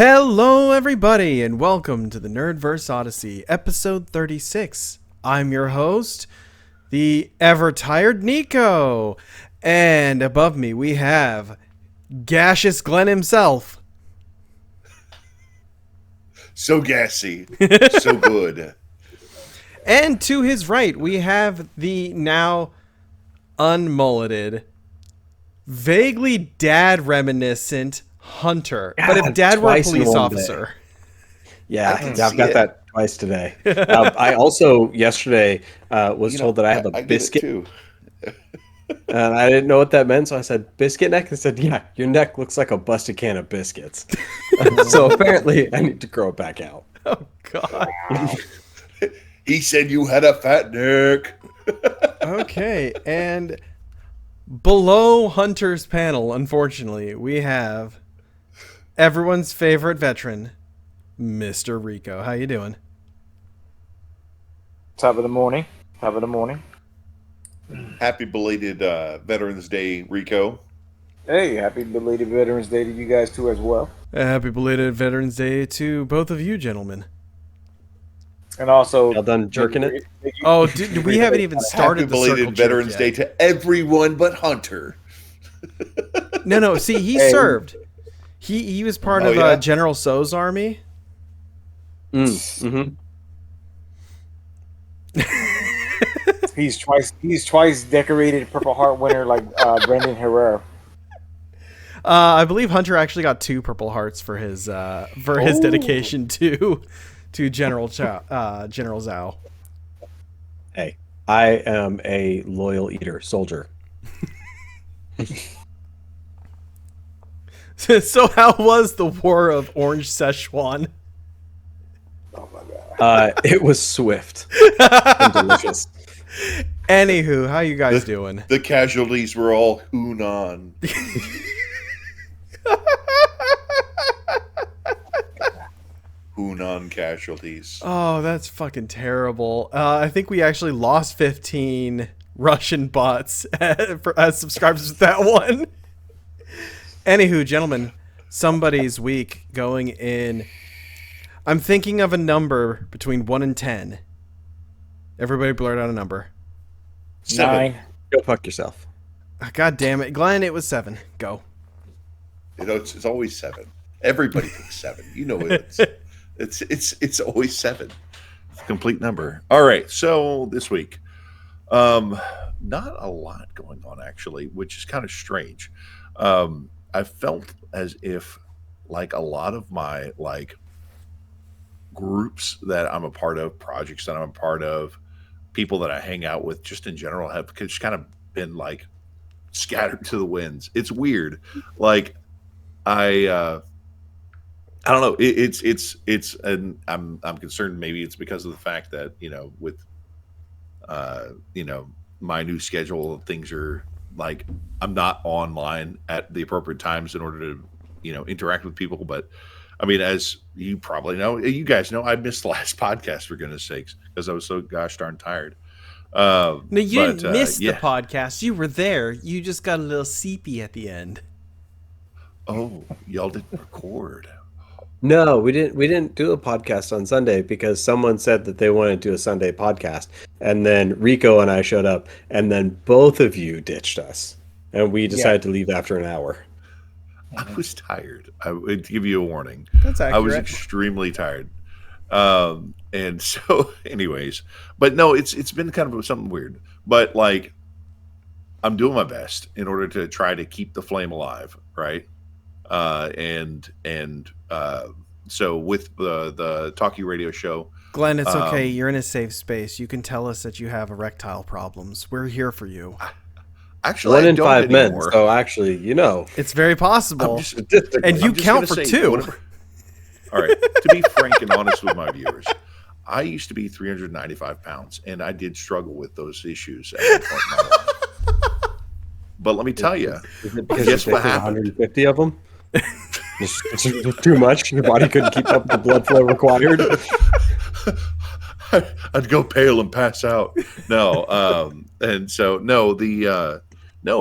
Hello, everybody, and welcome to the Nerdverse Odyssey, episode 36. I'm your host, the ever-tired Nico, and above me we have Gaseous Glenn himself. So gassy, so good. And to his right, we have the now unmulleted, vaguely dad-reminiscent Hunter. But if Dad were a police officer... Yeah, I've got that twice today. I also yesterday was told that I have a biscuit too. And I didn't know what that meant, so I said biscuit neck. And said, "Yeah, your neck looks like a busted can of biscuits." So apparently, I need to grow it back out. Oh God! He said you had a fat neck. Okay, and below Hunter's panel, unfortunately, we have everyone's favorite veteran, Mr. Rico. How you doing? Top of the morning. Happy belated Veterans Day, Rico. Hey, happy belated Veterans Day to you guys too as well. Happy belated Veterans Day to both of you, gentlemen. And also, y'all done jerking it? Oh, dude, we haven't even started the circle belated Veterans Day to everyone but Hunter. No. See, he served. He was part of General So's army. Mm-hmm. He's twice decorated Purple Heart winner like Brendan Herrera. I believe Hunter actually got 2 Purple Hearts for his dedication to General Zhao. Hey, I am a loyal soldier. So how was the War of Orange Szechuan? Oh my God! It was swift and delicious. Anywho, how you guys doing? The casualties were all Hunan. Hunan casualties. Oh, that's fucking terrible. I think we actually lost 15 Russian bots as subscribers with that one. Anywho, gentlemen, somebody's week going in. I'm thinking of a number between 1 and 10. Everybody blurt out a number. 9. Go fuck yourself. God damn it. Glenn, it was 7. Go. You know, it's always 7. Everybody thinks 7. You know it. It's always 7. It's a complete number. All right. So this week, not a lot going on actually, which is kind of strange. I felt as if like a lot of my groups that I'm a part of, projects that I'm a part of, people that I hang out with just in general have just kind of been like scattered to the winds. It's weird. Like I don't know. It's and I'm concerned maybe it's because of the fact that, with my new schedule, things are like I'm not online at the appropriate times in order to, interact with people. But I mean, as you probably know, you guys know, I missed the last podcast for goodness sakes because I was so gosh darn tired. No, you didn't miss the podcast. You were there. You just got a little seepy at the end. Oh, y'all didn't record. No, we didn't do a podcast on Sunday because someone said that they wanted to do a Sunday podcast, and then Rico and I showed up, and then both of you ditched us, and we decided to leave after an hour. I was tired. I would give you a warning. That's accurate. I was extremely tired. And so anyways, but no, it's been kind of something weird, but like I'm doing my best in order to try to keep the flame alive. Right. So with the Talkie Radio show, Glenn, it's okay. You're in a safe space. You can tell us that you have erectile problems. We're here for you. Actually, 1 in 5 men. So actually, it's very possible. And you count for 2. All right. To be frank and honest with my viewers, I used to be 395 pounds, and I did struggle with those issues at one point in my life. But let me tell you, guess what happened? 150 of them. It's too much. Your body couldn't keep up the blood flow required. I'd go pale and pass out. No, and so no.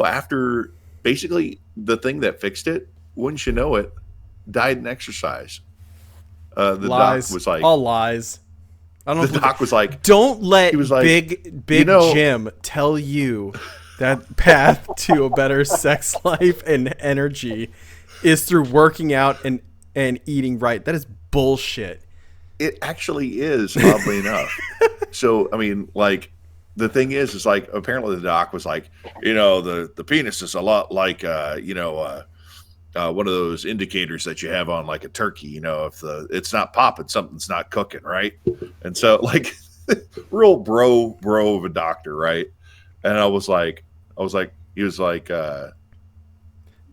After basically the thing that fixed it, wouldn't you know it, diet and exercise. The lies. doc was like, all lies. I don't the know. doc was like, Don't let he was like, big Jim tell you that path to a better sex life and energy is through working out and eating right. That is bullshit. it actually is, oddly enough. So, I mean, like, the thing is like, apparently the doc was like, the penis is a lot like, one of those indicators that you have on like a turkey, if it's not popping, something's not cooking, right? And so, like, real bro of a doctor, right? And he was like,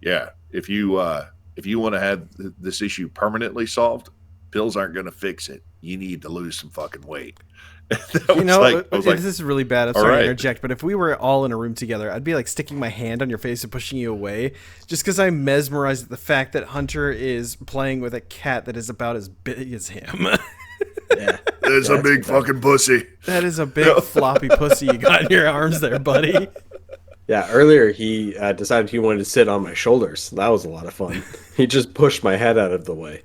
yeah, if you want to have this issue permanently solved, pills aren't going to fix it. You need to lose some fucking weight. This is really bad. I'm sorry to interject, but if we were all in a room together, I'd be like sticking my hand on your face and pushing you away, just because I'm mesmerized at the fact that Hunter is playing with a cat that is about as big as him. Yeah, it's a big fucking pussy. That is a big floppy pussy you got in your arms there, buddy. Yeah, earlier he decided he wanted to sit on my shoulders. That was a lot of fun. He just pushed my head out of the way.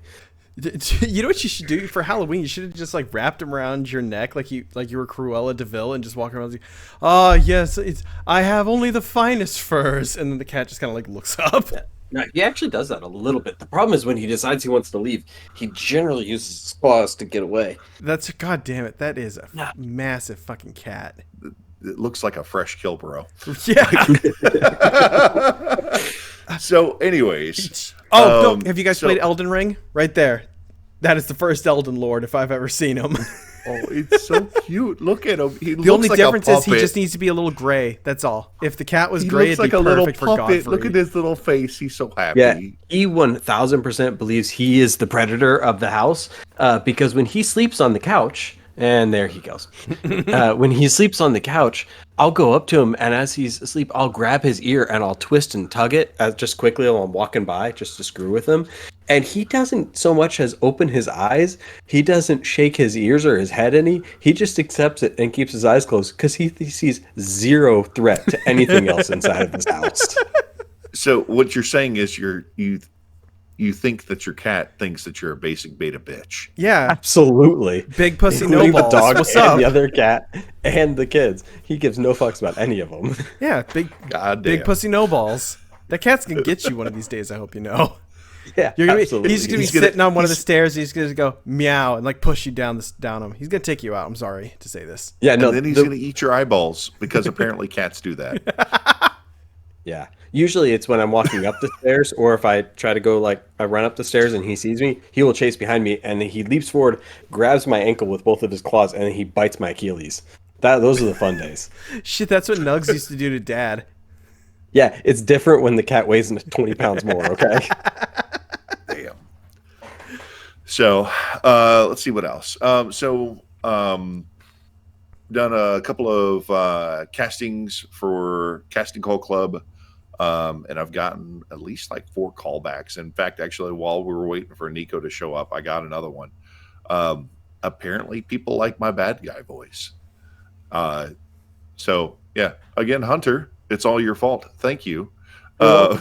You know what you should do for Halloween? You should have just like wrapped him around your neck like you were Cruella DeVille and just walk around like, yes, I have only the finest furs, and then the cat just kind of like looks up. Yeah. No, he actually does that a little bit. The problem is when he decides he wants to leave, he generally uses his claws to get away. That's, god damn it, that is a massive fucking cat. It looks like a fresh kill, bro. Yeah. So, anyways. No, have you guys played Elden Ring? Right there. That is the first Elden Lord if I've ever seen him. Oh, it's so cute. Look at him. The only difference is he just needs to be a little gray. That's all. If the cat was gray, it'd be perfect for Godfrey. Look at his little face. He's so happy. Yeah, he 1000% believes he is the predator of the house because when he sleeps on the couch, and there he goes. When he sleeps on the couch, I'll go up to him, and as he's asleep, I'll grab his ear and I'll twist and tug it just quickly while I'm walking by, just to screw with him. And he doesn't so much as open his eyes. He doesn't shake his ears or his head any. He just accepts it and keeps his eyes closed because he sees zero threat to anything else inside of his house. So what you're saying is you think that your cat thinks that you're a basic beta bitch. Yeah, absolutely. Big pussy, no balls. The dog What's and up? The other cat and the kids. He gives no fucks about any of them. Yeah, big pussy, no balls. That cat's gonna get you one of these days. I hope you know. Yeah, he's gonna be sitting on one of the stairs. And he's gonna go meow and like push you down him. He's gonna take you out. I'm sorry to say this. Yeah, no. And then he's gonna eat your eyeballs because apparently cats do that. Yeah. Usually it's when I'm walking up the stairs, or if I try to go I run up the stairs and he sees me, he will chase behind me and he leaps forward, grabs my ankle with both of his claws, and he bites my Achilles. Those are the fun days. Shit, that's what Nugs used to do to Dad. Yeah, it's different when the cat weighs 20 pounds more, okay? Damn. So, let's see what else. Done a couple of castings for Casting Call Club. And I've gotten at least 4 callbacks. In fact, actually, while we were waiting for Nico to show up, I got another one. Apparently, people like my bad guy voice. So, yeah. Again, Hunter, it's all your fault. Thank you. So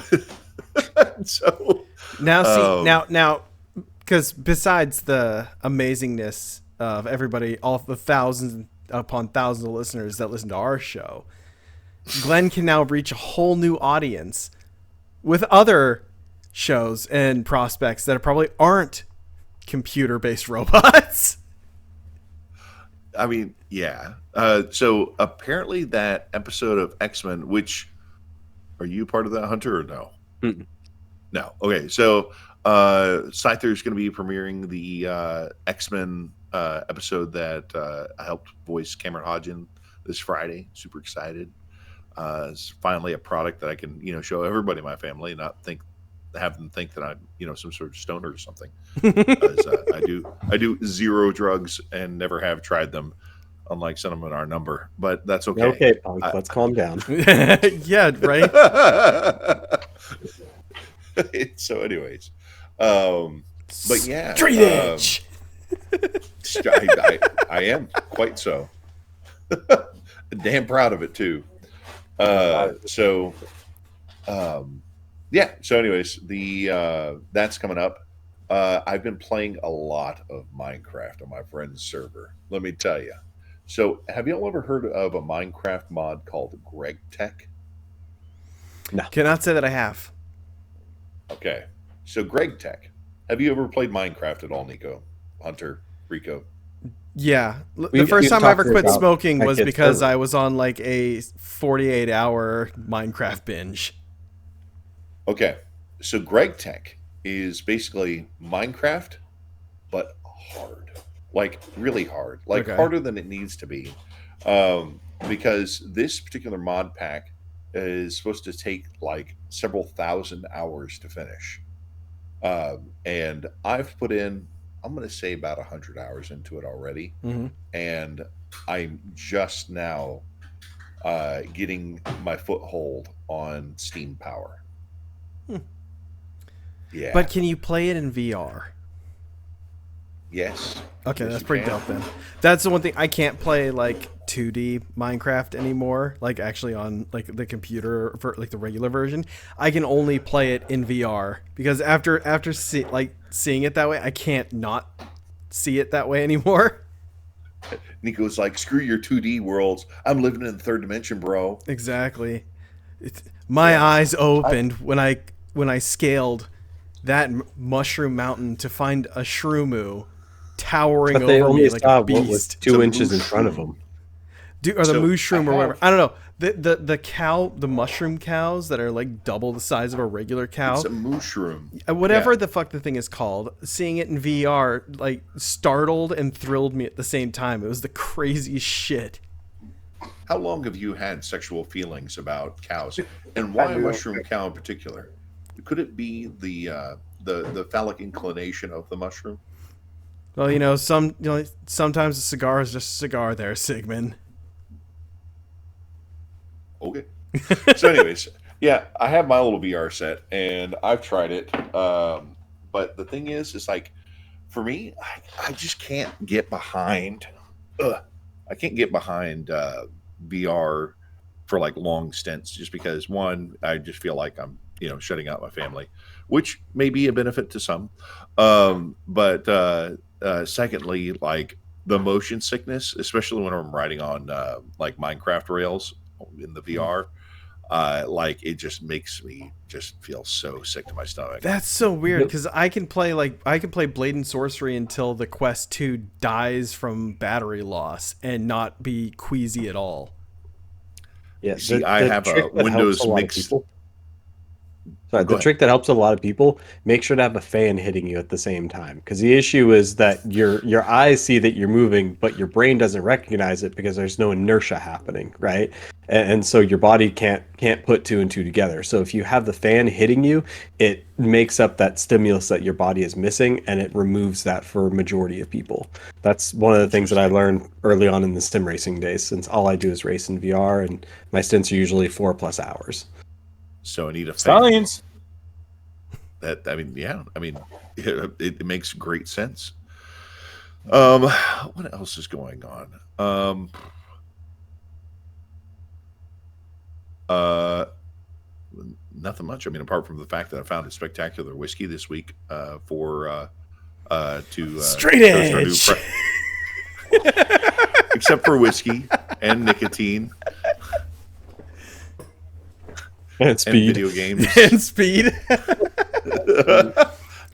now, because besides the amazingness of everybody, all the thousands upon thousands of listeners that listen to our show, Glenn can now reach a whole new audience with other shows and prospects that probably aren't computer-based robots. I mean, yeah. So apparently that episode of X-Men, which, are you part of that, Hunter, or no? Mm-mm. No. Okay. So Scyther is going to be premiering the X-Men episode that I helped voice Cameron Hodgin this Friday. Super excited. It's finally a product that I can, show everybody in my family, and not have them think that I'm, some sort of stoner or something. Because I do zero drugs and never have tried them, unlike some of them in our number. But that's okay. Okay, punk. Let's calm down. Yeah, right. So, anyways, but yeah, straight edge. I am quite so. Damn proud of it too. Yeah. So anyways, the that's coming up. I've been playing a lot of Minecraft on my friend's server. Let me tell you. So, have you all ever heard of a Minecraft mod called Greg Tech? No. Cannot say that I have. Okay. So, Greg Tech. Have you ever played Minecraft at all, Nico, Hunter, Rico? Yeah. The We've first time I ever talked quit about smoking Tech was at because server. I was on like a 48-hour Minecraft binge. Okay. So, Greg Tech is basically Minecraft, but hard. Like, really hard. Like, Okay. harder than it needs to be. Because this particular mod pack is supposed to take like several thousand hours to finish. And I've put in, I'm going to say about 100 hours into it already. Hmm. And I'm just now getting my foothold on Steam Power. Yeah. But can you play it in VR? Yes. Okay, Yes, that's you pretty can. dope then. That's the one thing I can't play like 2D Minecraft anymore. Like actually on like the computer for like the regular version, I can only play it in VR because after seeing it that way, I can't not see it that way anymore. Nico's like, screw your 2D worlds. I'm living in the third dimension, bro. Exactly. My Yeah. eyes opened when I scaled that mushroom mountain to find a shroomoo towering But they over only me like saw a what was beast. 2 a inches in front of mushroom. them. Or the So, mushroom I or whatever. have- I don't know. The mushroom cows that are like double the size of a regular cow. It's a mushroom. Whatever Yeah. the fuck the thing is called, seeing it in VR like startled and thrilled me at the same time. It was the craziest shit. How long have you had sexual feelings about cows, and why a do. mushroom cow in particular? Could it be the phallic inclination of the mushroom? Well, sometimes a cigar is just a cigar there, Sigmund. Okay. So, anyways, yeah, I have my little VR set, and I've tried it. But the thing is like, for me, I just can't get behind. I can't get behind VR for like long stints, just because one, I just feel like I'm shutting out my family, which may be a benefit to some. But secondly, like the motion sickness, especially when I'm riding on like Minecraft rails in the VR, like it just makes me just feel so sick to my stomach. That's so weird because I can play Blade and Sorcery until the Quest 2 dies from battery loss and not be queasy at all. Yeah, See, I have a trick that helps Windows a lot of mixed. people- Sorry, Go the ahead. trick that helps a lot of people, make sure to have a fan hitting you at the same time. Because the issue is that your eyes see that you're moving, but your brain doesn't recognize it because there's no inertia happening, right? And so your body can't put two and two together. So if you have the fan hitting you, it makes up that stimulus that your body is missing, and it removes that for a majority of people. That's one of the things that I learned early on in the sim racing days, since all I do is race in VR, and my stints are usually 4+ hours. So I need a fan. Science. That it makes great sense. What else is going on? Nothing much. I mean, apart from the fact that I found a spectacular whiskey this week to Straight toast our new edge. except for whiskey and nicotine And and speed. video games. And speed.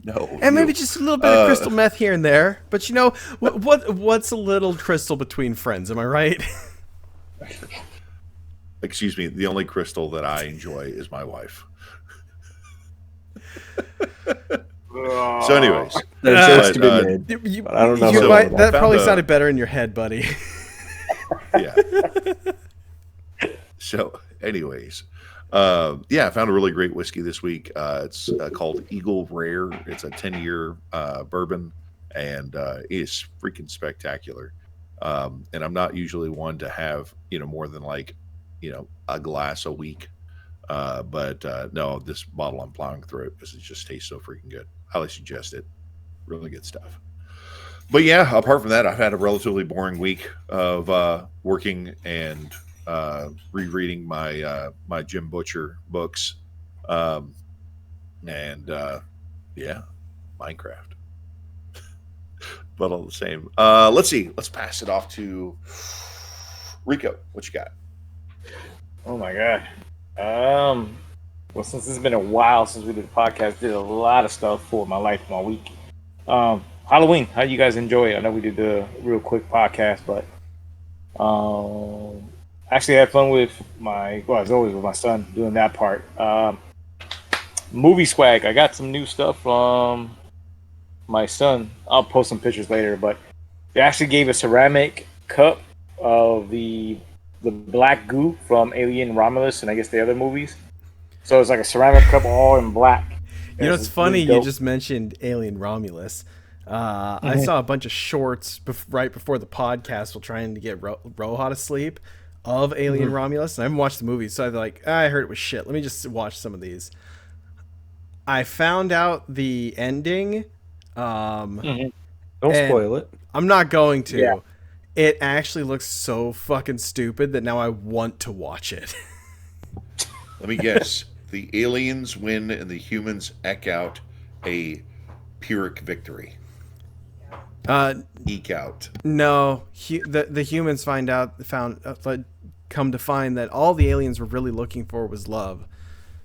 No, And maybe just a little bit of crystal meth here and there. But what's a little crystal between friends? Am I right? excuse me. The only crystal that I enjoy is my wife. So, anyways, There's jokes to be but, made. But I don't know You about might- that. that probably Found a- sounded better in your head, buddy. yeah. So, anyways, yeah, I found a really great whiskey this week. It's called Eagle Rare. It's a 10-year bourbon, and it's freaking spectacular. And I'm not usually one to have more than like a glass a week, but no, this bottle I'm plowing through it because it just tastes so freaking good. Highly suggest it. Really good stuff. But yeah, apart from that, I've had a relatively boring week of working and rereading my Jim Butcher books, and yeah, Minecraft. But all the same. Let's see. Let's pass it off to Rico. What you got? Oh my god. Well, since it's been a while since we did the podcast, did a lot of stuff for my life, my week. Halloween. How you guys enjoy it? I know we did the real quick podcast, but actually had fun with as always with my son doing that part. Movie swag. I got some new stuff from my son. I'll post some pictures later, but they actually gave a ceramic cup of the black goo from Alien, Romulus, and I guess the other movies. So it's like a ceramic cup all in black. You know, it's funny you just mentioned Alien Romulus. I saw a bunch of shorts right before the podcast while trying to get Roha to sleep of Alien Romulus, and I haven't watched the movie, so I'm like, I heard it was shit. Let me just watch some of these. I found out the ending. Don't spoil it. I'm not going to. Yeah. It actually looks so fucking stupid that now I want to watch it. Let me guess. The aliens win and the humans eke out a Pyrrhic victory. Eke out. No, the humans come to find that all the aliens were really looking for was love.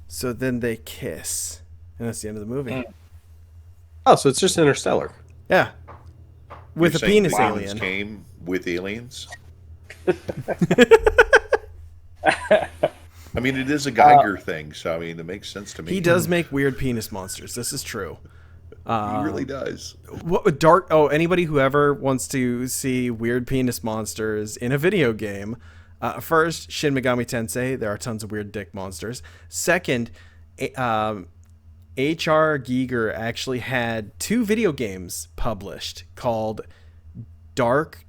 So then they kiss, and that's the end of the movie. Oh, so it's just Interstellar. Yeah, with You're a saying penis the aliens alien. came with aliens. I mean, it is a Geiger thing, so I mean, it makes sense to me. He does make weird penis monsters. This is true. He really does. What anybody who ever wants to see weird penis monsters in a video game, first, Shin Megami Tensei, there are tons of weird dick monsters. Second, H.R. Giger actually had 2 video games published called Dark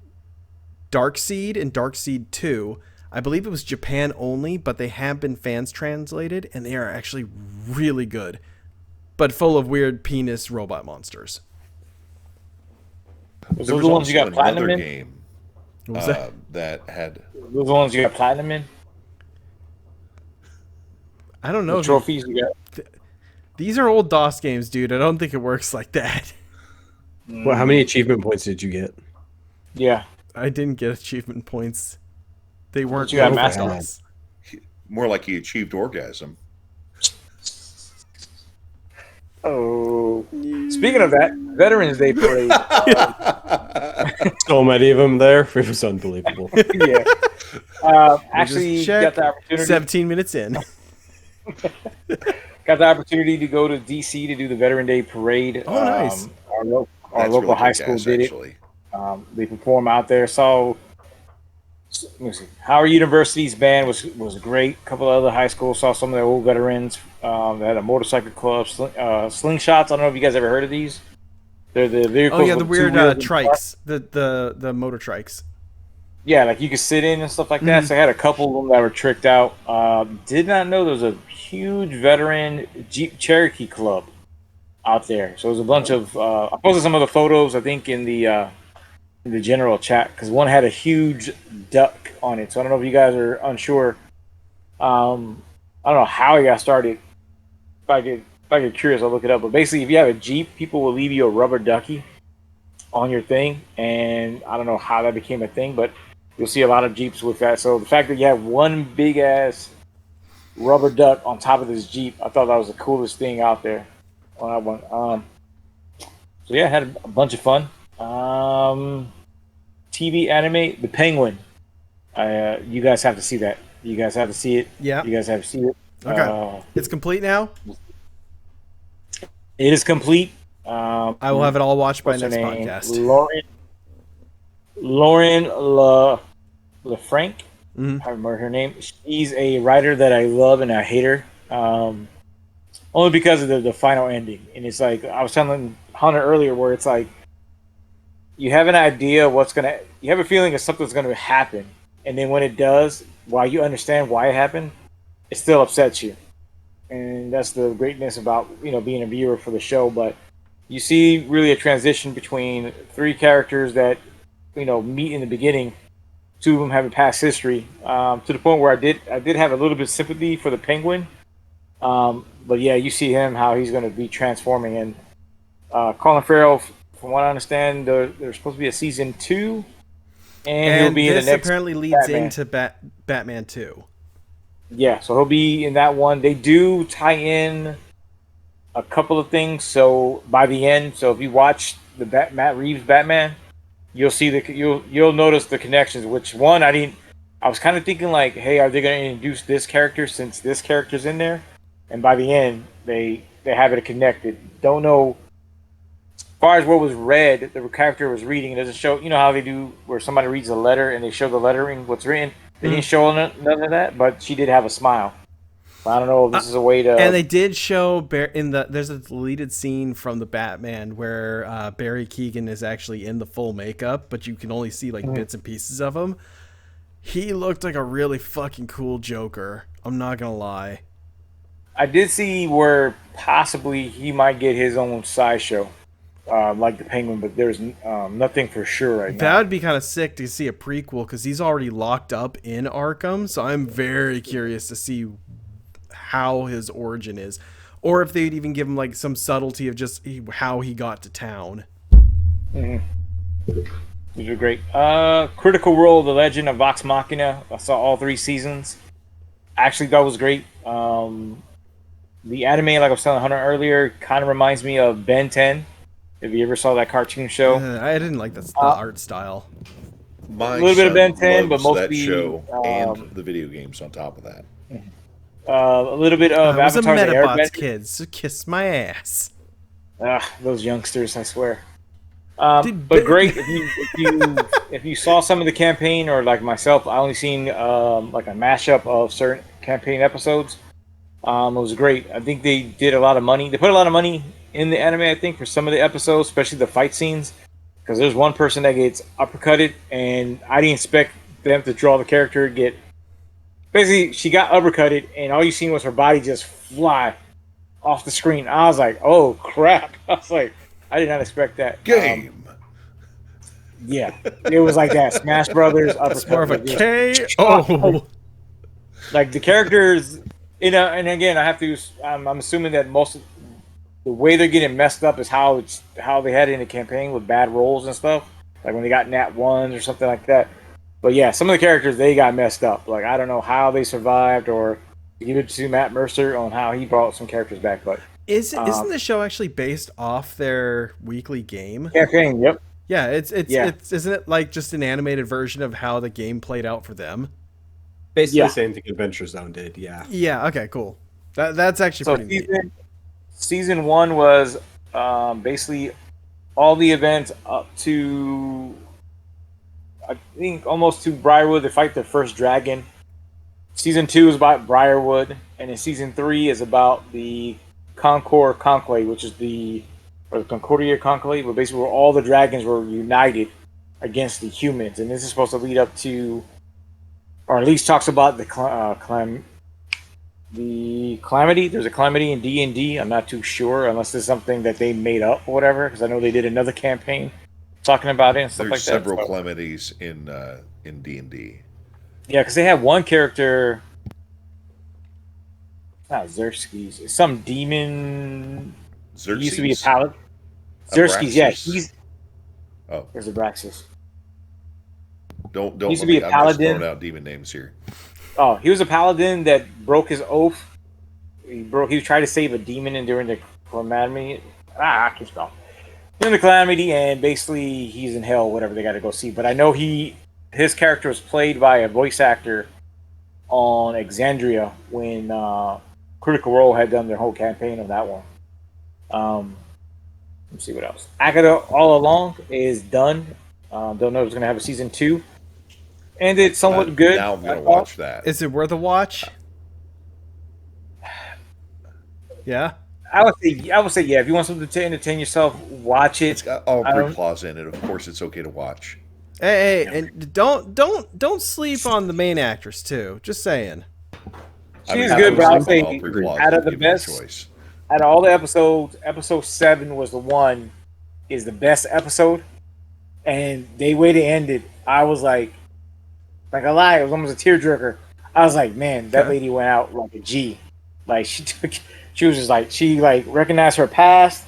Seed and Dark Seed 2. I believe it was Japan only, but they have been fans translated, and they are actually really good, but full of weird penis robot monsters. Those are the ones you got platinum in? Game What was that? that had... Those are the ones you got platinum in? I don't know. The trophies you got? These are old DOS games, dude. I don't think it works like that. Well, how many achievement points did you get? Yeah. I didn't get achievement points. They weren't. You got real master fast. More like he achieved orgasm. Oh. Speaking of that, Veterans Day parade. So many of them there. It was unbelievable. Yeah. Actually, Just check. got the opportunity. 17 minutes in. Got the opportunity to go to DC to do the Veteran Day parade. Oh, nice. Our That's local really high kick-ass, school did actually. it. They perform out there. So, let me see. Howard University's band was great. A couple of other high schools saw some of their old veterans. They had a motorcycle club, slingshots. I don't know if you guys ever heard of these. They're the vehicles. Oh yeah, the with weird 2 wheels and trikes, the motor trikes. Yeah, like you could sit in and stuff like that. Mhm. So I had a couple of them that were tricked out. Did not know there was a huge veteran Jeep Cherokee club out there. So it was a bunch of. I posted some of the photos, I think, in the general chat, because one had a huge duck on it. So I don't know if you guys are unsure. I don't know how it got started. If I get curious, I'll look it up. But basically, if you have a Jeep, people will leave you a rubber ducky on your thing, and I don't know how that became a thing, but you'll see a lot of Jeeps with that. So the fact that you have one big ass rubber duck on top of this Jeep, I thought that was the coolest thing out there on that one. So yeah, I had a bunch of fun. TV anime, The Penguin. You guys have to see that. You guys have to see it. Yeah. You guys have to see it. Okay. It's complete now. It is complete. I will have it all watched by What's her next name? podcast. Lauren LaFranc. Mhm. I remember her name. She's a writer that I love and I hate her. Only because of the final ending. And it's like I was telling Hunter earlier, where it's like you have an idea you have a feeling that something's gonna happen, and then when it does, while you understand why it happened, it still upsets you. And that's the greatness about being a viewer for the show. But you see really a transition between 3 characters that meet in the beginning. 2 of them have a past history, to the point where I did have a little bit of sympathy for the Penguin. But yeah, you see him, how he's going to be transforming, and Colin Farrell, from what I understand, there's supposed to be a season 2, and he'll be in the this next apparently leads Batman. into Batman 2. Yeah, so he'll be in that one. They do tie in a couple of things. So by the end, so if you watch the Matt Reeves Batman, you'll see you'll notice the connections. Which one I was kind of thinking like, hey, are they going to introduce this character since this character's in there? And by the end, they have it connected. Don't know. As far as what was read, the character was reading. It doesn't show. You know how they do where somebody reads a letter and they show the lettering, what's written. They didn't show none of that, but she did have a smile. I don't know if this is a way to. And they did show there's a deleted scene from the Batman where Barry Keoghan is actually in the full makeup, but you can only see like bits and pieces of him. He looked like a really fucking cool Joker. I'm not gonna lie. I did see where possibly he might get his own sideshow, like the Penguin, but there's nothing for sure right now. That would be kind of sick to see a prequel because he's already locked up in Arkham, so I'm very curious to see how his origin is, or if they'd even give him like some subtlety of just how he got to town. These are great. Critical Role: The Legend of Vox Machina. I saw all 3 seasons. Actually, that was great. The anime, like I was telling Hunter earlier, kind of reminds me of Ben 10. If you ever saw that cartoon show, I didn't like the art style. My a little bit of Ben 10, but loves mostly that show and the video games on top of that. a little bit of I was a Avatar: The Metabots Airbender. kid, so kiss my ass. Those youngsters, I swear. But great if you saw some of the campaign, or like myself, I only seen like a mashup of certain campaign episodes. It was great. I think they did a lot of money. They put a lot of money in the anime, I think, for some of the episodes, especially the fight scenes, because there's one person that gets uppercutted, and I didn't expect them to draw the character get. Basically, she got uppercutted, and all you seen was her body just fly off the screen. I was like, "Oh crap!" I was like, "I did not expect that." Game. Yeah, it was like that. Smash Brothers. It's more of a KO. Like the characters, and again, I have to. I'm assuming that most of the way they're getting messed up is how they had it in the campaign with bad rolls and stuff. Like when they got nat ones or something like that. But yeah, some of the characters, they got messed up. Like I don't know how they survived, or give it to Matt Mercer on how he brought some characters back. But isn't the show actually based off their weekly game? Campaign, yep. Yeah, it's isn't it like just an animated version of how the game played out for them? Basically Yeah. the same thing Adventure Zone did, yeah. Yeah. Okay. Cool. That's actually pretty neat. Season 1 was basically all the events up to, I think, almost to Briarwood. They fight their first dragon. Season 2 is about Briarwood, and then Season 3 is about the Concord Conclave, which is the Concordia Conclave, but basically where all the dragons were united against the humans. And this is supposed to lead up to, or at least talks about the calamity. There's a calamity in D&D. I'm not too sure, unless there's something that they made up or whatever, because I know they did another campaign talking about it and stuff There's like that. several calamities in D&D. Yeah, because they had one character, not Xerxes, it's some demon. Xerxes. He used to be a paladin. Xerxes, yeah, Abraxas. he's. Oh, There's Abraxas. don't He used to let be me- a I'm just paladin. throwing out demon names here. Oh, he was a paladin that broke his oath. He was trying to save a demon and during the calamity. I keep spelling. During the calamity, and basically he's in hell. Whatever, they got to go see. But I know his character was played by a voice actor on Exandria when Critical Role had done their whole campaign on that one. Let's see what else. Agatha All Along is done. Don't know if it's going to have a season 2. Ended somewhat good. Now I'm I going to thought. watch that. Is it worth a watch? Yeah. I would say yeah. If you want something to entertain yourself, watch it. It's got Aubrey Plaza in it. Of course, it's okay to watch. Hey, and don't sleep on the main actress too. Just saying. She's good, but I would say Aubrey Plaza, out of the give me a best, choice. out of all the episodes, episode 7 was the best episode, and the way they ended, I was like I lied, it was almost a tearjerker. I was like, man, that lady went out like a G. Like she was just like, she like recognized her past,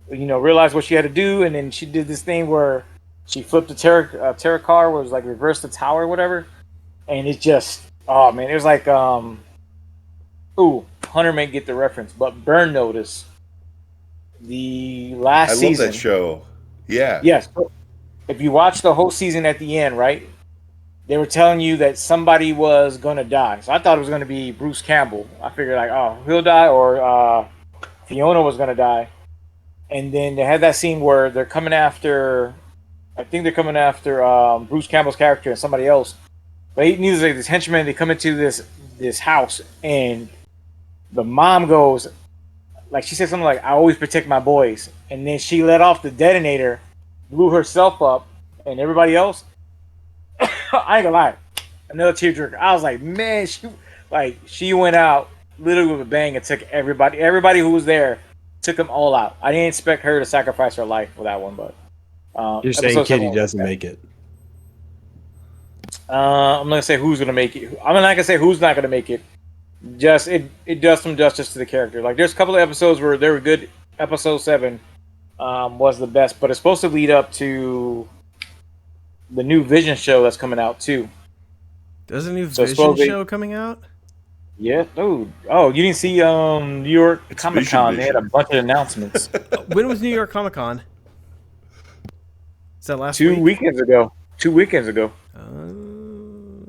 realized what she had to do, and then she did this thing where she flipped a terror car, where it was like reverse the tower or whatever, and it just, oh man, it was like Hunter may get the reference, but Burn Notice, the last I love season. that show. Yeah. Yes, if you watch the whole season at the end, right? They were telling you that somebody was gonna die. So I thought it was gonna be Bruce Campbell. I figured like, oh, he'll die, or Fiona was gonna die. And then they had that scene where they're coming after. I think they're coming after Bruce Campbell's character and somebody else. But he needs like this henchman. They come into this house, and the mom goes, like she said something like, "I always protect my boys," and then she let off the detonator, blew herself up, and everybody else. I ain't gonna lie, another tearjerker. I was like, man, she went out literally with a bang and took everybody who was there, took them all out. I didn't expect her to sacrifice her life for that one, but You're saying Kitty doesn't make it. I'm gonna say who's gonna make it. I'm not gonna say who's not gonna make it. Just it does some justice to the character. Like there's a couple of episodes where they were good. Episode 7 was the best, but it's supposed to lead up to the new Vision show that's coming out too. There's a new Vision show coming out? Yeah. Oh, you didn't see New York Comic Con? They had a bunch of announcements. When was New York Comic Con? Is that last 2 week? weekends ago. 2 weekends ago.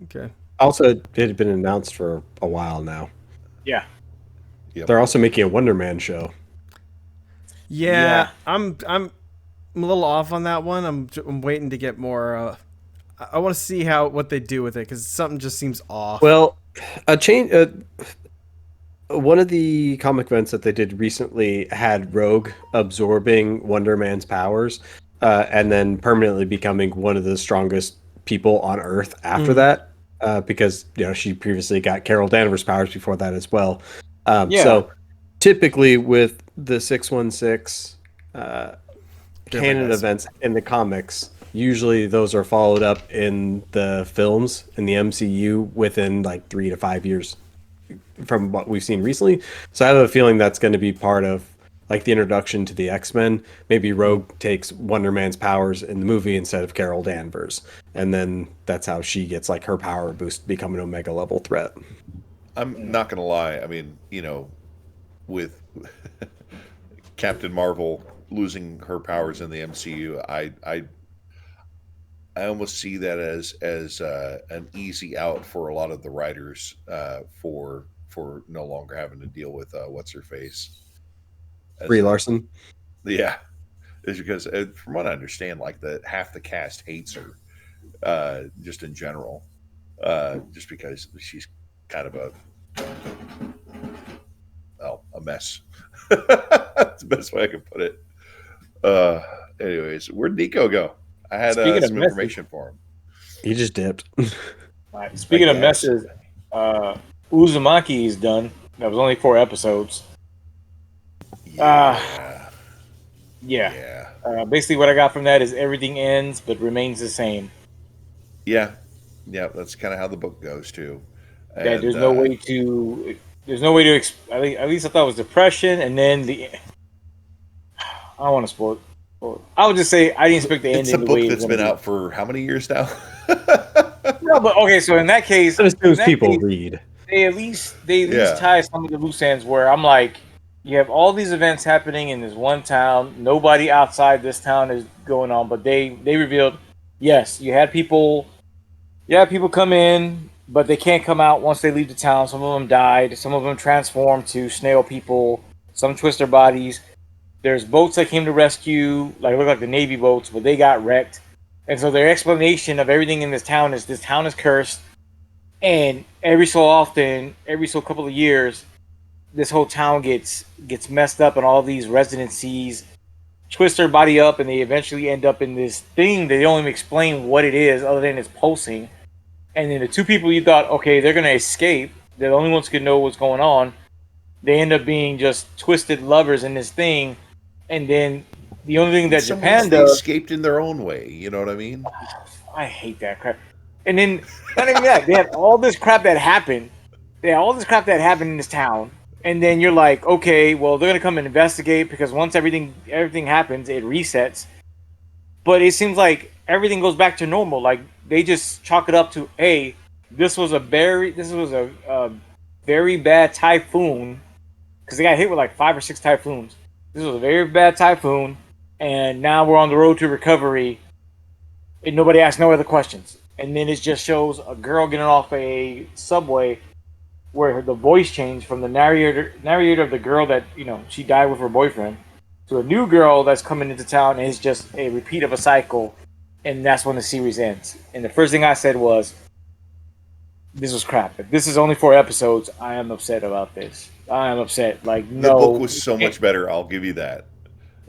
Okay. Also, it had been announced for a while now. Yeah. Yep. They're also making a Wonder Man show. Yeah. I'm a little off on that one. I'm waiting to get more. I want to see what they do with it because something just seems off. Well, a change. One of the comic events that they did recently had Rogue absorbing Wonder Man's powers, and then permanently becoming one of the strongest people on Earth after that, because she previously got Carol Danvers' powers before that as well. So typically with the 616 canon events in the comics, usually those are followed up in the films in the MCU within like 3 to 5 years from what we've seen recently. So I have a feeling that's going to be part of like the introduction to the X-Men. Maybe Rogue takes Wonder Man's powers in the movie instead of Carol Danvers, and then that's how she gets like her power boost to become an Omega level threat. I'm not gonna lie. I mean, with Captain Marvel losing her powers in the MCU, I almost see that as an easy out for a lot of the writers for no longer having to deal with what's her face. Brie Larson. Yeah, is because from what I understand, like half the cast hates her, just in general, just because she's kind of a mess. That's the best way I can put it. Anyways, where'd Nico go? I had some information for him. He just dipped. Right. Speaking of messes, Uzumaki is done. That was only 4 episodes. Yeah. Basically, what I got from that is everything ends but remains the same. Yeah, that's kind of how the book goes too. And, there's no way to. At least I thought it was depression, and then I don't want to spoil it. I would just say I didn't expect the ending. It's a book that's been out for how many years now? No, but okay. So in that case, people read. They at least tie some of the loose ends where I'm like, you have all these events happening in this one town. Nobody outside this town is going on, but they revealed, yes, you had people come in, but they can't come out once they leave the town. Some of them died. Some of them transformed to snail people. Some twist their bodies. There's boats that came to rescue, look like the Navy boats, but they got wrecked. And so their explanation of everything in this town is cursed. And every so couple of years, this whole town gets messed up, and all these residencies twist their body up, and they eventually end up in this thing. They don't even explain what it is other than it's pulsing. And then the 2 people you thought, okay, they're going to escape. They're the only ones who can know what's going on. They end up being just twisted lovers in this thing. And then the only thing that Japan does... escaped in their own way. You know what I mean? I hate that crap. And then, not even that, they had all this crap that happened. They had all this crap that happened in this town. and then you're like, okay, well they're gonna come and investigate because once everything happens, it resets. But it seems like everything goes back to normal. Like they just chalk it up to, hey, this was a very bad typhoon because they got hit with like 5 or 6 typhoons. This was a very bad typhoon, and now we're on the road to recovery, and nobody asks no other questions. And then it just shows a girl getting off a subway where the voice changed from the narrator of the girl that she died with her boyfriend to a new girl that's coming into town, and it's just a repeat of a cycle, and that's when the series ends. And the first thing I said was, "This was crap. If this is only 4 episodes, I am upset about this. I am upset. Like The no, book was so much better. I'll give you that.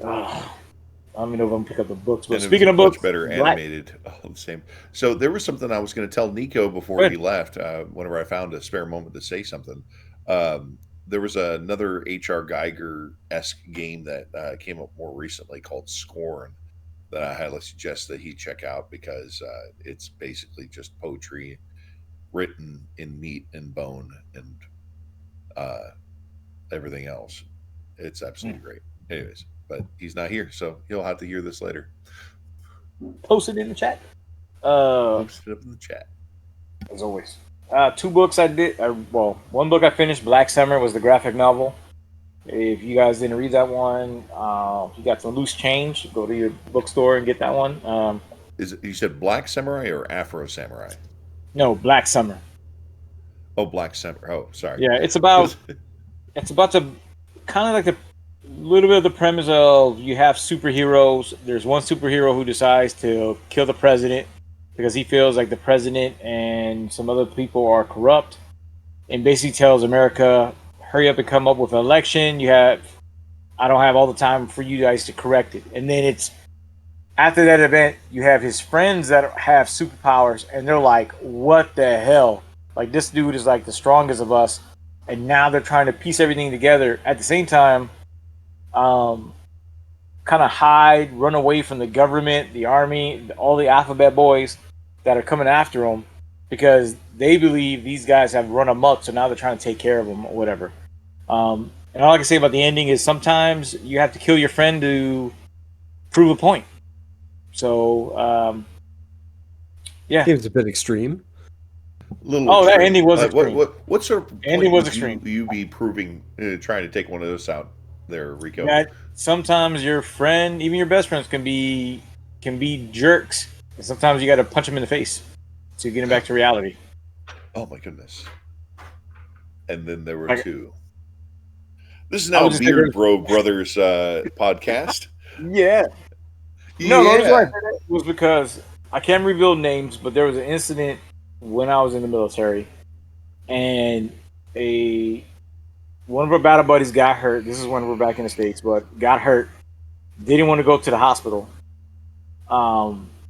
I don't even know if I'm gonna pick up the books. But And it speaking was of books, much better Black, animated. Oh, the same. So there was something I was going to tell Nico before he left. Whenever I found a spare moment to say something, there was another HR Geiger-esque game that came up more recently called Scorn that I highly suggest that he check out because it's basically just poetry written in meat and bone and uh, everything else. It's absolutely great. Anyways, but he's not here, so he'll have to hear this later. post it in the chat. Post it up in the chat. As always. 2 books I did. Well, 1 book I finished. Black Summer was the graphic novel. If you guys didn't read that one, if you got some loose change, go to your bookstore and get that one. You said Black Samurai or Afro Samurai? No, Black Summer. Oh, Black Samurai. Oh, sorry. Yeah, it's about to kind of like the little bit of the premise of you have superheroes. There's one superhero who decides to kill the president because he feels like the president and some other people are corrupt, and basically tells America, hurry up and come up with an election. I don't have all the time for you guys to correct it. And then it's after that event, you have his friends that have superpowers, and they're like, what the hell? Like, this dude is like the strongest of us. And now they're trying to piece everything together. At the same time, kind of hide, run away from the government, the army, all the alphabet boys that are coming after them because they believe these guys have run amok. So now they're trying to take care of them or whatever. And all I can say about the ending is sometimes you have to kill your friend to prove a point. So, yeah. Seems a bit extreme. That ending was extreme. What sort of ending point was extreme. You be proving, trying to take one of those out there, Rico? That sometimes your friend, even your best friends, can be jerks. And sometimes you got to punch them in the face to get them back to reality. Oh my goodness! And then there were 2. This is now Beard Bro Brothers podcast. Yeah. No, the reason why I said that was because I can't reveal names, but there was an incident when I was in the military, and one of our battle buddies got hurt. This is when we're back in the States, but got hurt. Didn't want to go to the hospital.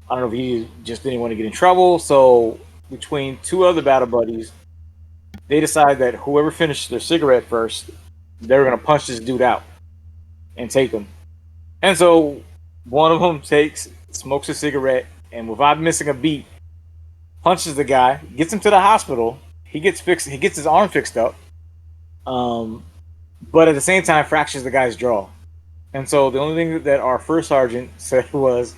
I don't know if he just didn't want to get in trouble. So between 2 other battle buddies, they decided that whoever finished their cigarette first, they were going to punch this dude out and take him. And so one of them smokes a cigarette, and without missing a beat, punches the guy, gets him to the hospital. He gets his arm fixed up. But at the same time fractures the guy's jaw. And so the only thing that our first sergeant said was,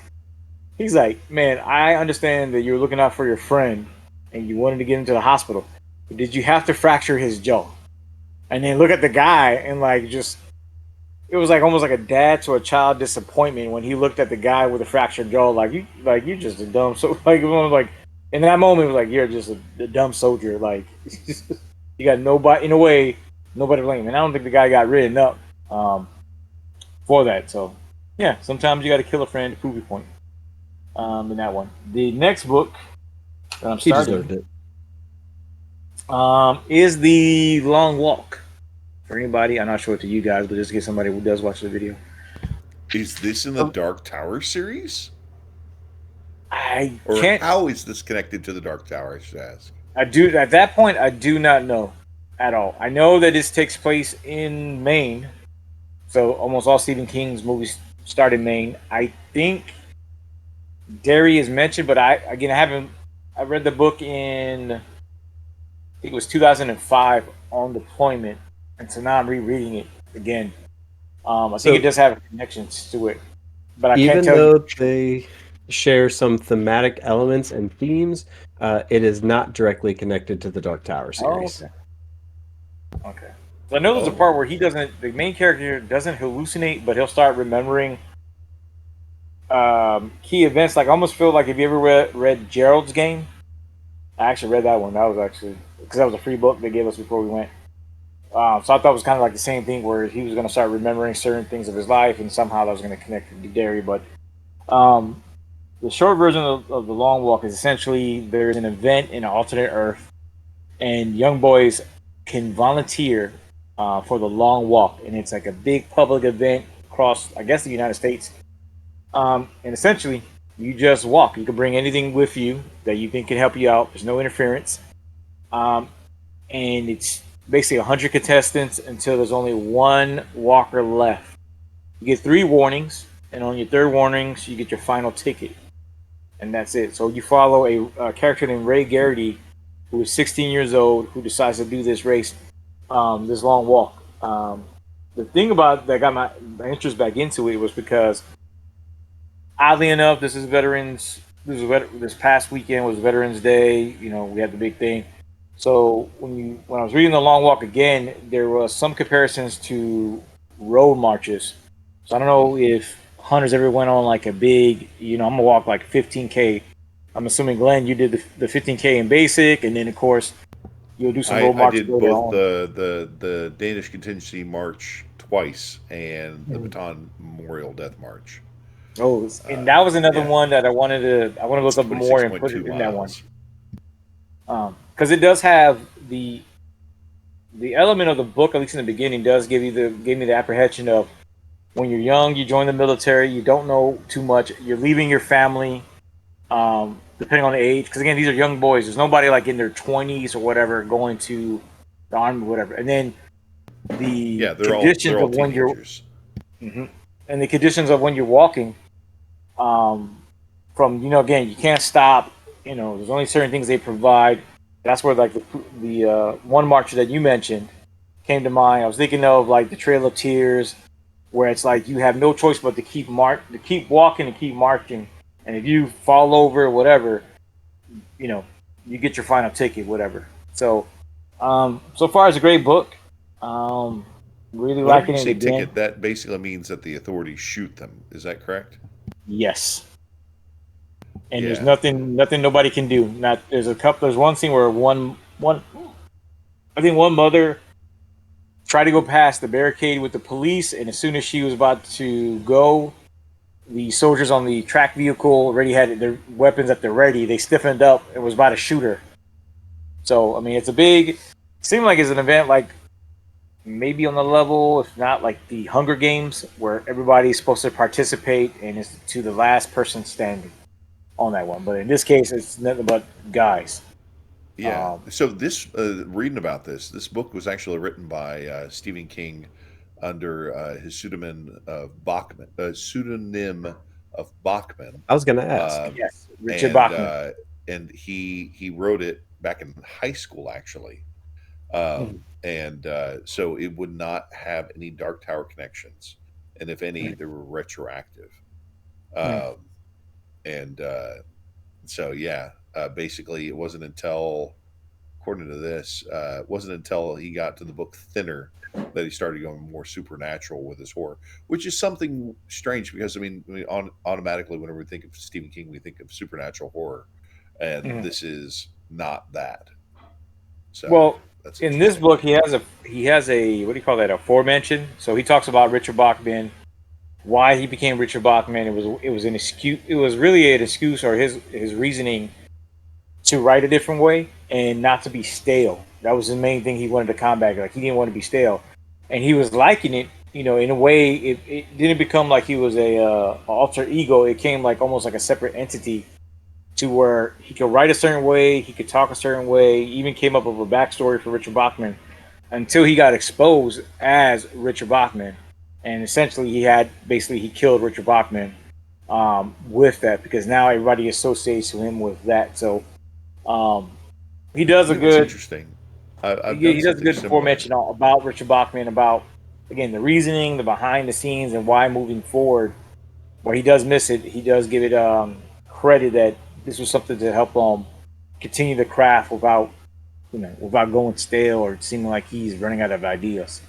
he's like, man, I understand that you're looking out for your friend and you wanted to get him to the hospital. But did you have to fracture his jaw? And then look at the guy and it was like almost like a dad to a child disappointment when he looked at the guy with a fractured jaw, you're just a dumb in that moment it was like, you're just a dumb soldier, like you got nobody in a way, nobody to blame. And I don't think the guy got written up for that. So yeah, sometimes you got to kill a friend to prove your point. In that one, the next book that I'm starting, he deserved it. Is The Long Walk. For anybody, I'm not sure to you guys, but just in case somebody who does watch the video. Is this in the Dark Tower series? Or how is this connected to the Dark Tower, I should ask? At that point, I do not know at all. I know that this takes place in Maine. So almost all Stephen King's movies start in Maine. I think Derry is mentioned, but I read the book in, I think it was 2005 on deployment. and so now I'm rereading it again. I So think it does have connections to it, but I can't even tell you. though they share some thematic elements and themes, it is not directly connected to the Dark Tower Oh, series. okay. Okay. So I know there's a part where he doesn't. The main character doesn't hallucinate, but he'll start remembering key events. Like I almost feel like if you ever read Gerald's Game, I actually read that one. That was actually because that was a free book they gave us before we went. So I thought it was kind of like the same thing where he was going to start remembering certain things of his life, and somehow that was going to connect to Derry. But um, the short version of the Long Walk is essentially there's an event in an alternate Earth, and young boys can volunteer for the Long Walk, and it's like a big public event across, I guess, the United States. And essentially, you just walk. You can bring anything with you that you think can help you out. There's no interference. Um, and it's basically 100 contestants until there's only one walker left. You get 3 warnings, and on your third warnings, you get your final ticket, and that's it. So you follow a character named Ray Garrity, who is 16 years old, who decides to do this race, this long walk. The thing about that got my interest back into it was because, oddly enough, this is veterans. This past weekend was Veterans Day. You know, we had the big thing. So when I was reading the Long Walk again, there was some comparisons to road marches. So I don't know if hunters ever went on like a big, I'm gonna walk like 15K. I'm assuming Glenn, you did the 15K in basic, and then of course you'll do some road I marches did later both on. the Danish contingency march twice and the Mhm. Bataan Memorial Death March. Oh, and that was another Yeah, one that I want to look up more and put 26.2 it in that one. miles. Because it does have the element of the book, at least in the beginning, does give me the apprehension of when you're young, you join the military, you don't know too much, you're leaving your family, depending on the age. Because again, these are young boys. There's nobody like in their 20s or whatever going to the army or whatever. And then the Yeah, they're conditions all of when you're teenagers. Mhm. and the conditions of when you're walking, um, from again, you can't stop. There's only certain things they provide. That's where like the one marcher that you mentioned came to mind. I was thinking of like the Trail of Tears, where it's like you have no choice but to keep walking and keep marching. And if you fall over or whatever, you know, you get your final ticket, whatever. So, so far it's a great book. Really Whenever liking you it say again. ticket, that basically means that the authorities shoot them. Is that correct? Yes. And there's Yeah. nothing nobody can do. Not there's one scene where one I think one mother tried to go past the barricade with the police, and as soon as she was about to go, the soldiers on the track vehicle already had their weapons at the ready. They stiffened up and was about to shoot her. So I mean, it's a big. Seemed like it's an event like maybe on the level, if not like the Hunger Games, where everybody's supposed to participate and it's to the last person standing on that one. But in this case, it's nothing but guys. Yeah. Um, So this reading about this book was actually written by Stephen King under his pseudonym of Bachman, I was going to ask. um, yes, Richard and Bachman. uh, and he wrote it back in high school actually, and so it would not have any Dark Tower connections, and if any, they were retroactive, um, and so yeah, basically it wasn't until according to this, it wasn't until he got to the book Thinner that he started going more supernatural with his horror, which is something strange because automatically whenever we think of Stephen King, we think of supernatural horror, and Mhm. this is not that. So Well, that's in this interesting. book, he has a what do you call that? A foremention. So he talks about Richard Bachman, why he became Richard Bachman. It was an excuse. It was really an excuse or his reasoning to write a different way and not to be stale. That was the main thing he wanted to combat. Like he didn't want to be stale, and he was liking it. In a way, it didn't become like he was a alter ego. It came like almost like a separate entity to where he could write a certain way, he could talk a certain way. He even came up with a backstory for Richard Bachman until he got exposed as Richard Bachman, and essentially he killed Richard Bachman with that because now everybody associates him with that. So um, he does a You know what's good. interesting? I've He done does a something good similar. aforementioned about Richard Bachman, about again the reasoning, the behind the scenes, and why moving forward. Where he does miss it, he does give it credit that this was something to help continue the craft without going stale or seeming like he's running out of ideas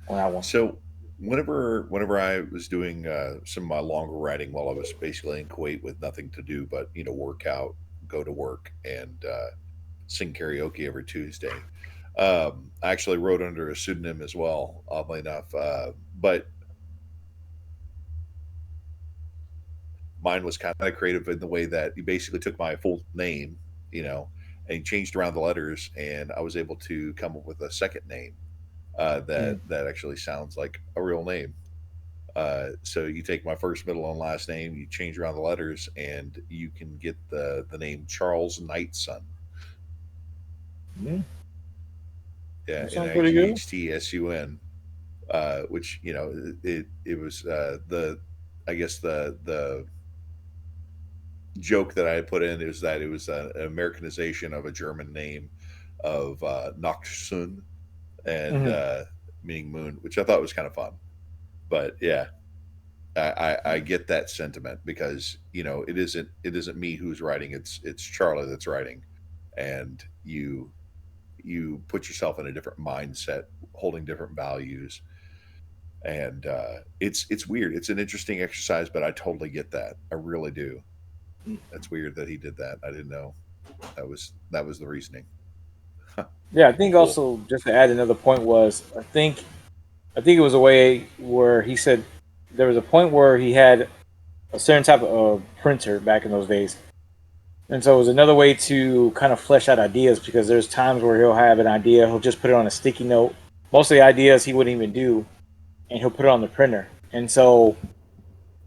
on that one. So whenever I was doing some of my longer writing while I was basically in Kuwait with nothing to do but work out, go to work, and sing karaoke every Tuesday. I actually wrote under a pseudonym as well, oddly enough. But mine was kind of creative in the way that he basically took my full name, and he changed around the letters, and I was able to come up with a second name that actually sounds like a real name. So you take my first, middle, and last name, you change around the letters, and you can get the name Charles Knightson. Yeah, Yeah, that sounds pretty good. Nightsun, which it was the I guess the joke that I had put in is that it was an Americanization of a German name of Nachtsun, and meaning moon, which I thought was kind of fun. But yeah, I get that sentiment because it isn't me who's writing, it's Charlie that's writing, and you put yourself in a different mindset, holding different values, and it's weird. It's an interesting exercise, but I totally get that. I really do. That's weird that he did that. I didn't know that was the reasoning. Yeah, I think Cool. also just to add another point was I think it was a way where he said there was a point where he had a certain type of printer back in those days. And so it was another way to kind of flesh out ideas because there's times where he'll have an idea, he'll just put it on a sticky note. Most of the ideas he wouldn't even do, and he'll put it on the printer. And so,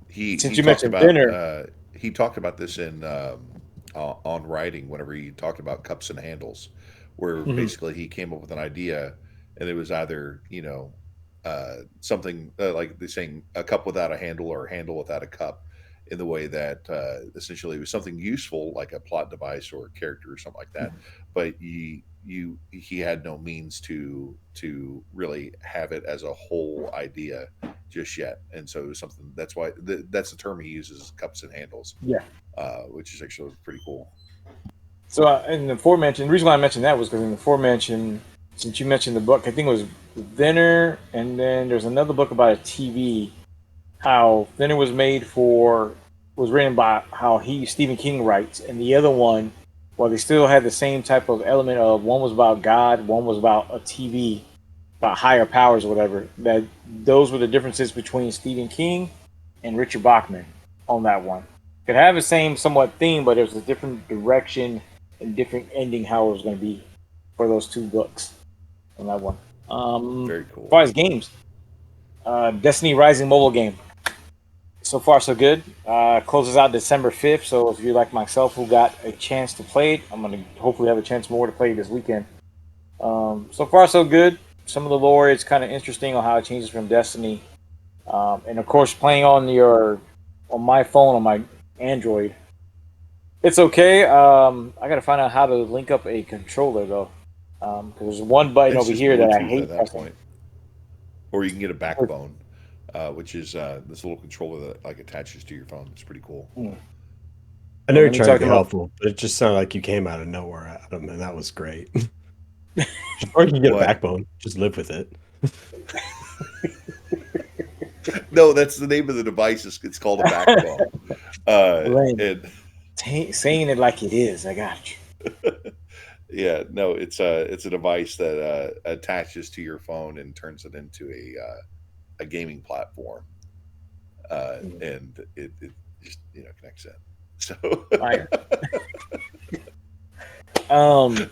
he since he you talked mentioned about printer, he talked about this in on writing whenever he talked about cups and handles, where Mhm. basically he came up with an idea, and it was either something like they're saying a cup without a handle or a handle without a cup, in the way that essentially it was something useful like a plot device or a character or something like that, but he had no means to really have it as a whole idea just yet, and so it was something that's why that's the term he uses, cups and handles, yeah. which is actually pretty cool. So in the aforementioned, the reason why I mentioned that was because in the aforementioned, since you mentioned the book, I think it was Thinner, and then there's another book about a TV. How Thinner was written by how Stephen King writes, and the other one, well, they still had the same type of element of one was about God, one was about a TV, about higher powers or whatever. That those were the differences between Stephen King and Richard Bachman on that one. Could have the same somewhat theme, but there's a different direction and different ending how it was going to be for those two books on that one. Very As cool. far as games, Destiny Rising mobile game. So far, so good. Closes out December 5th. So if you're like myself who got a chance to play it, I'm going to hopefully have a chance more to play this weekend. So far, so good. Some of the lore is kind of interesting on how it changes from Destiny. And of course, playing on my phone, on my Android, it's okay. I got to find out how to link up a controller, though. Because there's one button It's over just here that I Bluetooth at hate that pressing. point, or you can get a backbone, which is this little controller that like attaches to your phone. It's pretty cool. Hmm. I know you're Let me trying to talk be about. helpful, but it just sounded like you came out of nowhere, Adam, and that was great. Or you can get a What? backbone, just live with it. No, that's the name of the device. It's called a backbone. Lame. And Saying it like it is. I got you. yeah, no, it's a device that attaches to your phone and turns it into a gaming platform, and it just connects in. So Fire. Um,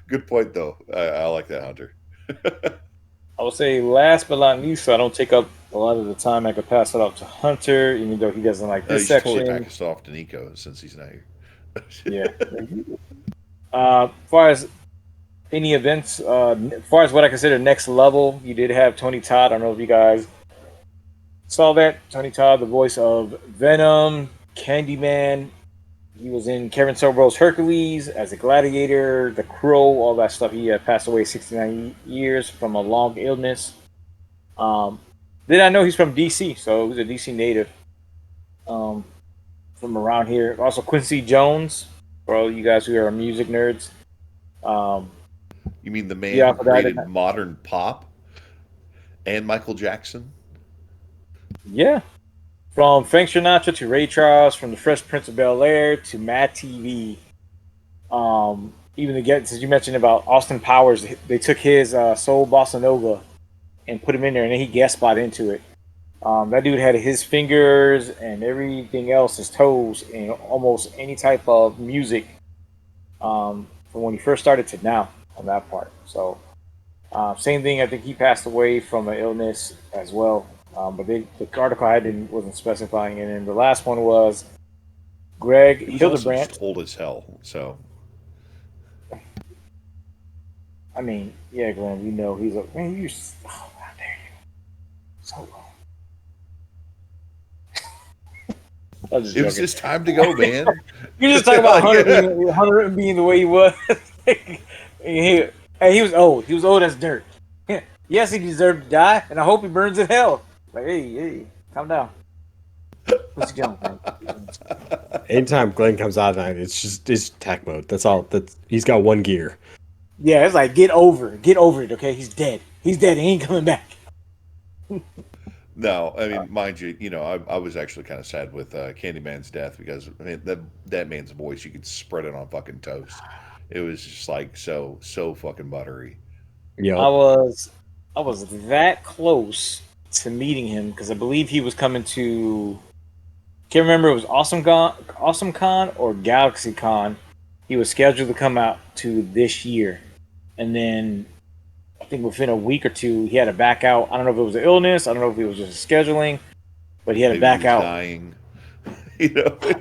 good point though. I like that, Hunter. I would say last but not least, so I don't take up a lot of the time. I could pass it off to Hunter, even though he doesn't like You this should totally section. pass it off to Nico since he's not here. Yeah. As far as any events, as far as what I consider next level, you did have Tony Todd. I don't know if you guys saw that. Tony Todd, the voice of Venom, Candyman, He was in Kevin Sorbo's Hercules as a gladiator, The Crow, all that stuff. He passed away 69 years from a long illness. Then I know he's from DC, so he's a DC native from around here. Also, Quincy Jones, for all you guys who are music nerds. You mean the man Yeah, who created modern pop and Michael Jackson? Yeah. From Frank Sinatra to Ray Charles, from the Fresh Prince of Bel-Air to Mad TV. Even as you mentioned about Austin Powers, they took his Soul Bossa Nova and put him in there, and then he guest spot into it. That dude had his fingers and everything else, his toes, in almost any type of music from when he first started to now on that part. So, same thing. I think he passed away from an illness as well. But the article I wasn't specifying, and then the last one was Greg Hildebrandt. Old as hell. So, I mean, yeah, Glenn, you know he's a man. How dare you? So long. it was just time to go, man. You're just talking about Hunter being the way he was. Hey, he was old. He was old as dirt. Yes, he deserved to die, and I hope he burns in hell. Like, hey, calm down. What's he doing, man? Anytime Glenn comes out at night, it's attack mode. That's all. He's got one gear. Yeah, it's like get over it, okay? He's dead. He ain't coming back. No, I mean, mind you, I was actually kind of sad with Candyman's death because I mean that man's voice, you could spread it on fucking toast. It was just like so fucking buttery. Yeah, I was that close to meeting him because I believe he was coming to. Can't remember if it was Awesome Con or Galaxy Con. He was scheduled to come out to this year, and then I think within a week or two he had to back out. I don't know if it was an illness. I don't know if it was just scheduling, but he had to back out. Dying. Didn't have to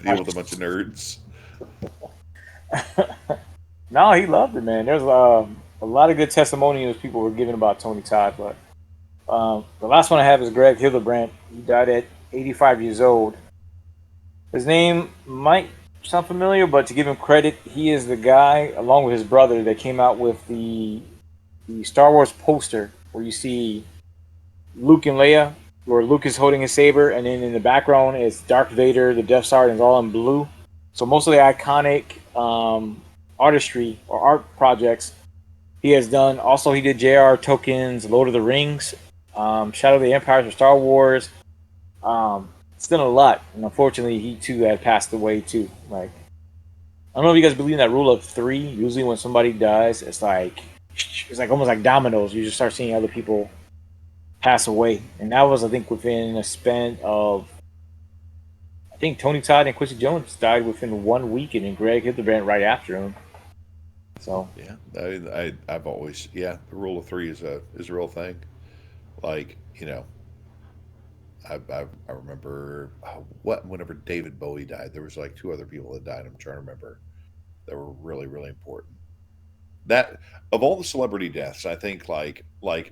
deal with a bunch of nerds. No, he loved it, man. There's a lot of good testimonials people were giving about Tony Todd, but the last one I have is Greg Hildebrandt. He died at 85 years old. His name might sound familiar, but to give him credit, he is the guy, along with his brother, that came out with the Star Wars poster where you see Luke and Leia, where Luke is holding his saber, and then in the background it's Darth Vader, the Death Star, and it's all in blue. So most of the iconic artistry or art projects he has done. Also, he did J.R. Tolkien's Lord of the Rings, Shadow of the Empire for Star Wars. It's done a lot, and unfortunately, he too had passed away too. Like, I don't know if you guys believe in that rule of three. Usually, when somebody dies, it's like almost like dominoes. You just start seeing other people pass away, and that was, I think, within a span of. I think Tony Todd and Quincy Jones died within 1 week, and then Greg Hildebrandt right after him. So yeah, I've always the rule of three is a real thing. Like I remember whenever David Bowie died, there was like two other people that died. I'm trying to remember that were really really important. That of all the celebrity deaths, I think like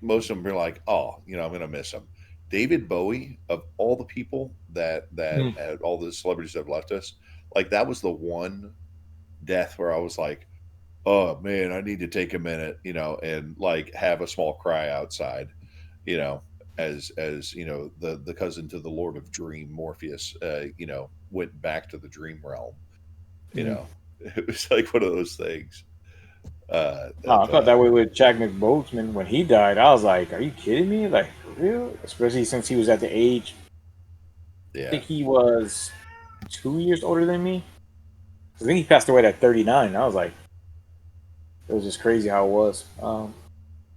most of them are like, oh, I'm gonna miss him. David Bowie, of all the people that all the celebrities that have left us, like that was the one death where I was like, oh man, I need to take a minute, and like have a small cry outside, as the cousin to the Lord of Dream, Morpheus, went back to the dream realm. It was like one of those things. I thought that way with Chadwick Boseman when he died. I was like, are you kidding me? Like, for real? Especially since he was at the age. Yeah. I think he was 2 years older than me. I think he passed away at 39. I was like, it was just crazy how it was.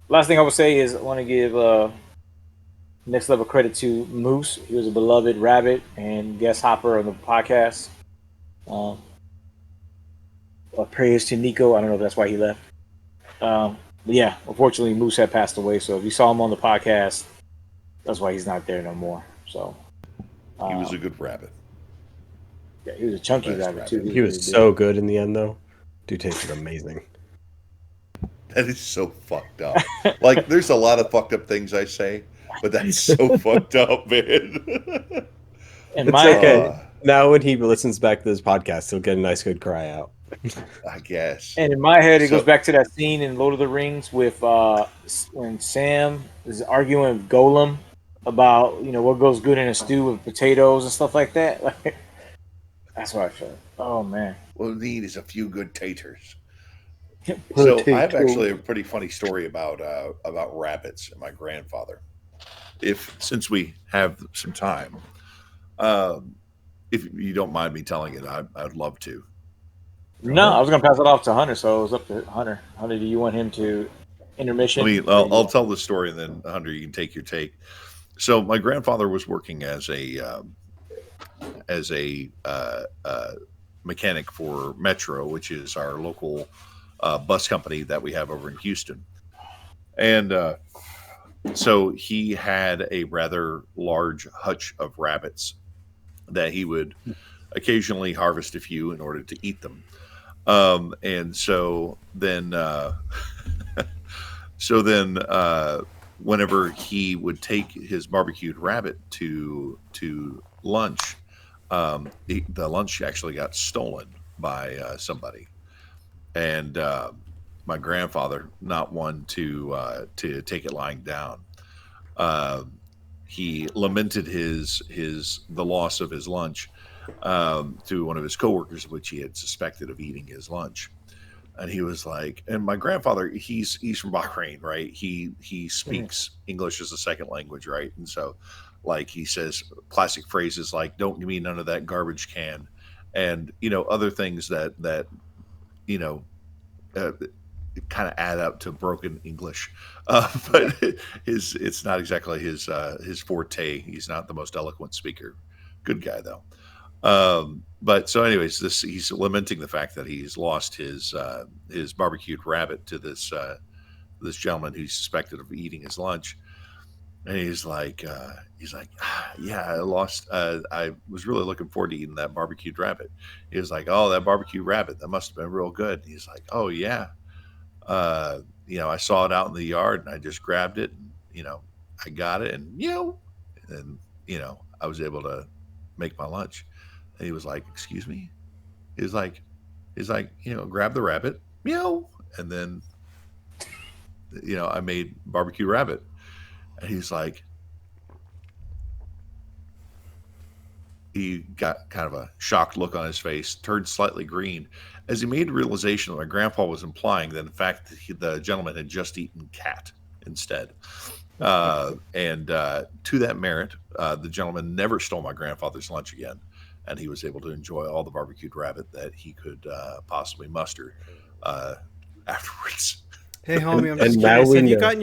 Last thing I would say is I want to give next level credit to Moose. He was a beloved rabbit and guest hopper on the podcast. Prayers to Nico. I don't know if that's why he left. But yeah, unfortunately, Moose had passed away. So if you saw him on the podcast, that's why he's not there no more. So he was a good rabbit. Yeah, he was a chunky rabbit too. He was so good in the end, though. Dude tasted amazing. That is so fucked up. Like, there's a lot of fucked up things I say, but that's so fucked up, man. And my Now when he listens back to this podcast, he'll get a nice good cry out. I guess. And in my head, it So- goes back to that scene in Lord of the Rings with when Sam is arguing with Golem about what goes good in a stew with potatoes and stuff like that. Like, that's what I feel. Oh man. What we need is a few good taters. So I have actually a pretty funny story about rabbits and my grandfather. Since we have some time, if you don't mind me telling it, I'd love to. No, I was gonna pass it off to Hunter, so it was up to Hunter. Hunter, do you want him to intermission? I'll tell the story, and then Hunter, you can take your take. So my grandfather was working as a mechanic for Metro, which is our local bus company that we have over in Houston, and so he had a rather large hutch of rabbits that he would occasionally harvest a few in order to eat them. And so then, whenever he would take his barbecued rabbit to lunch, the lunch actually got stolen by somebody, and my grandfather, not one to take it lying down, he lamented the loss of his lunch to one of his coworkers, which he had suspected of eating his lunch. And he was like, and my grandfather, he's from Bahrain, right? He speaks English as a second language, right? And so, like, he says classic phrases like, "Don't give me none of that garbage can," and other things that kind of add up to broken English. But it's not exactly his forte. He's not the most eloquent speaker. Good guy though. But so anyways, he's lamenting the fact that he's lost his barbecued rabbit to this gentleman who's suspected of eating his lunch. And he's like, yeah, I lost. I was really looking forward to eating that barbecued rabbit. He was like, oh, that barbecued rabbit, that must have been real good. And he's like, oh yeah. I saw it out in the yard and I just grabbed it and, I got it and, I was able to make my lunch. And he was like, excuse me? He's like, grab the rabbit, meow. And then, I made barbecue rabbit. And he's like, he got kind of a shocked look on his face, turned slightly green as he made the realization that my grandpa was implying that in fact the gentleman had just eaten cat instead. And to that merit, the gentleman never stole my grandfather's lunch again, and he was able to enjoy all the barbecued rabbit that he could possibly muster afterwards. Hey, homie, I'm And just now curious. we Have you know. gotten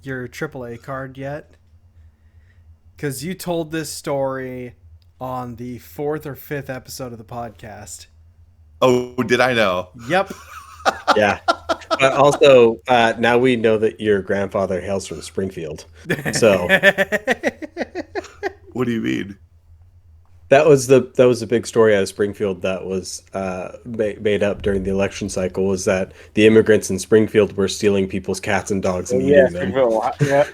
your AAA card yet? Because you told this story on the 4th or 5th episode of the podcast. Oh, did I know? Yep. Yeah. But also, now we know that your grandfather hails from Springfield. So What do you mean? that was the big story out of Springfield that was made up during the election cycle, was that the immigrants in Springfield were stealing people's cats and dogs and Yeah, eating them. yeah.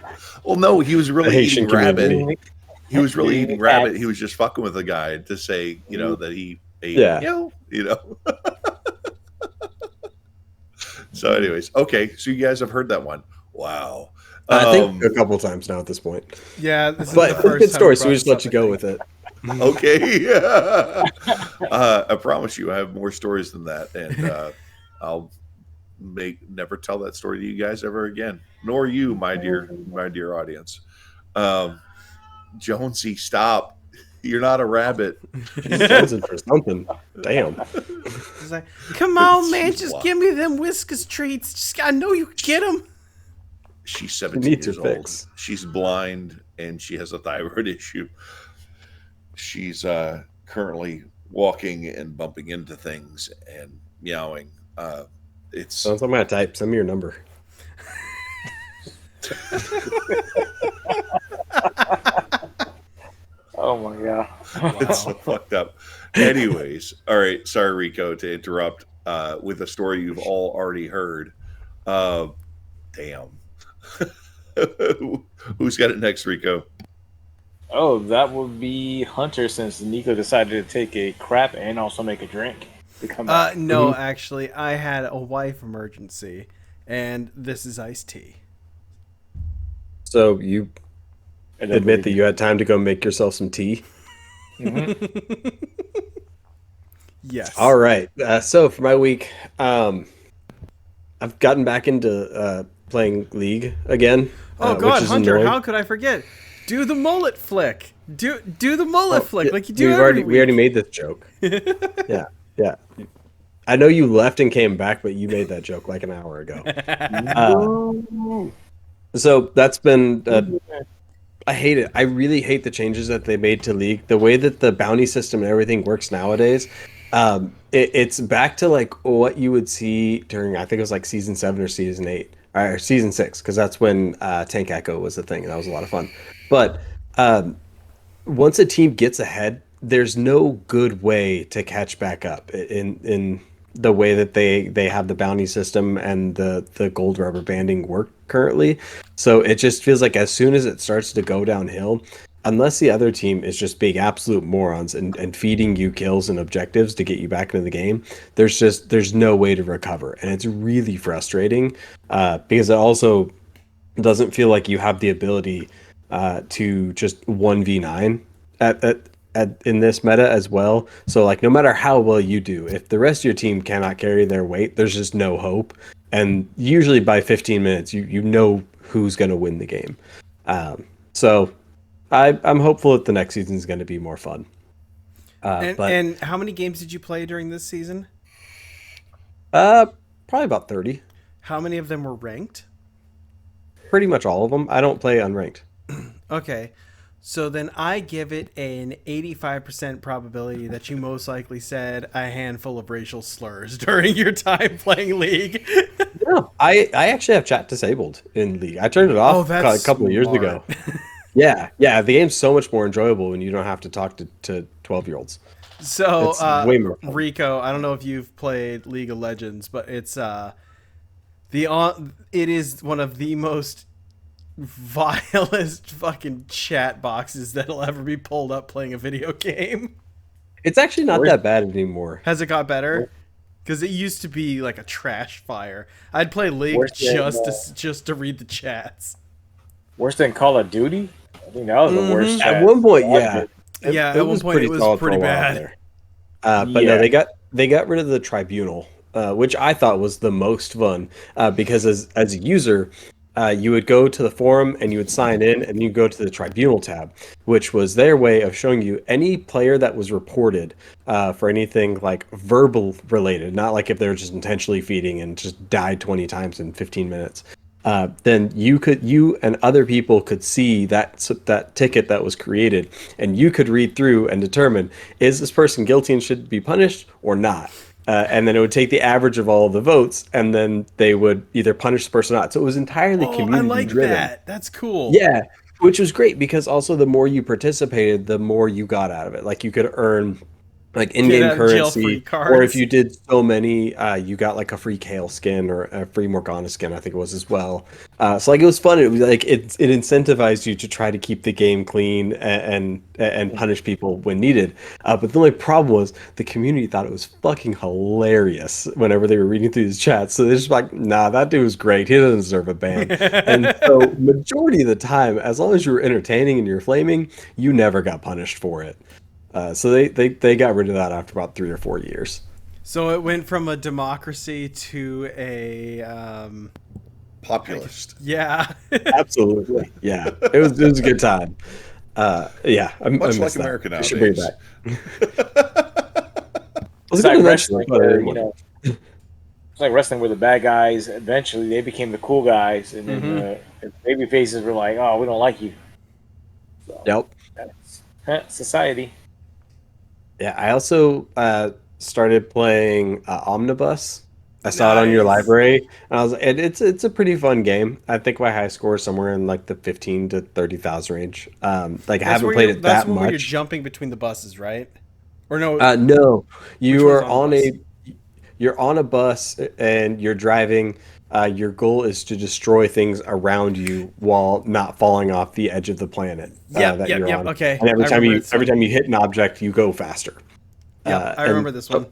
Well, no, he was really Haitian eating rabbit. community. He was really eating rabbit. He was just fucking with the guy to say, that he ate, Yeah. So, anyways, okay. So you guys have heard that one. Wow. I think a couple times now at this point. Yeah, this is But the it's a first good time story, we so we brought just this let up, you I go think. with it. Okay. I promise you, I have more stories than that, and I'll never tell that story to you guys ever again, nor you, my dear audience. Jonesy, stop! You're not a rabbit. She's jonesing for something. Damn. It's like, come on, man, She's just wild. give me them Whiskas treats. Just I know you can get them. She's 17 needs years her old. fix. She's blind and she has a thyroid issue. She's currently walking and bumping into things and meowing. It's Sounds like my type. Send me your number. Oh my god. it's so fucked up. Anyways, all right. Sorry, Rico, to interrupt with a story you've all already heard. Damn. Who's got it next, Rico? Oh, that would be Hunter, since Nico decided to take a crap and also make a drink to come back. No, actually, I had a wife emergency, and this is iced tea. So you I don't admit that believe you had time to go make yourself some tea? Yes. All right. So for my week, I've gotten back into playing League again. Oh which God, is Hunter! annoying. How could I forget? Do the mullet flick. Do the mullet flick Yeah, like you do we every already week. made this joke. Yeah, yeah. I know you left and came back, but you made that joke like an hour ago. So that's been. I hate it. I really hate the changes that they made to League. The way that the bounty system and everything works nowadays, it's back to like what you would see during, I think it was like season 7 or season 8 or season 6, because that's when Tank Echo was the thing, and that was a lot of fun. But once a team gets ahead, there's no good way to catch back up in the way that they have the bounty system and the gold rubber banding work currently. So it just feels like as soon as it starts to go downhill, unless the other team is just being absolute morons and feeding you kills and objectives to get you back into the game, there's no way to recover. And it's really frustrating because it also doesn't feel like you have the ability to just 1v9 in this meta as well. So like no matter how well you do, if the rest of your team cannot carry their weight, there's just no hope. And usually by 15 minutes, you know who's going to win the game. So I'm hopeful that the next season is going to be more fun. And how many games did you play during this season? Probably about 30. How many of them were ranked? Pretty much all of them. I don't play unranked. Okay. So then I give it an 85% probability that you most likely said a handful of racial slurs during your time playing League. No, I actually have chat disabled in League. I turned it off a couple of years ago. Yeah. The game's so much more enjoyable when you don't have to talk to 12-year-olds. So, It's way more fun. Rico, I don't know if you've played League of Legends, but it is one of the most vilest fucking chat boxes that'll ever be pulled up playing a video game. It's actually not that bad anymore. Has it got better? Because it used to be like a trash fire. I'd play League just to read the chats. Worse than Call of Duty? I think that was the worst. At one point, yeah. At one point it was solid pretty for a while bad. there. But no, they got rid of the tribunal, which I thought was the most fun because as a user, you would go to the forum and you would sign in, and you go to the tribunal tab, which was their way of showing you any player that was reported for anything like verbal related, not like if they were just intentionally feeding and just died 20 times in 15 minutes. Then you and other people could see that ticket that was created, and you could read through and determine, is this person guilty and should be punished or not? And then it would take the average of all of the votes, and then they would either punish the person or not. So it was entirely community I like driven. that. That's cool. Yeah, which was great because also the more you participated, the more you got out of it. Like you could earn like in-game currency, or if you did so many, you got like a free Kale skin or a free Morgana skin, I think it was as well. So like it was fun. It was like it incentivized you to try to keep the game clean and punish people when needed. But the only problem was the community thought it was fucking hilarious whenever they were reading through these chats. So they're just like, nah, that dude was great. He doesn't deserve a ban. And so majority of the time, as long as you were entertaining and you're flaming, you never got punished for it. So they got rid of that after about 3 or 4 years. So it went from a democracy to a populist. Yeah. Absolutely. Yeah. It was a good time. Yeah. Much like America nowadays. Should bring it back. It's like wrestling, it's like wrestling where the bad guys eventually they became the cool guys, and then the baby faces were like, "Oh, we don't like you." So, yep. That's society. Yeah, I also started playing Omnibus. I saw it on your library, and I was it's a pretty fun game. I think my high score is somewhere in like the 15 to 30,000 range. Like I haven't played it that much. That's where you're jumping between the buses, right? Or no? No, you're on a bus and you're driving your goal is to destroy things around you while not falling off the edge of the planet that you're on. Okay. And I remember this every one. time you hit an object, you go faster. Yep, I remember this one.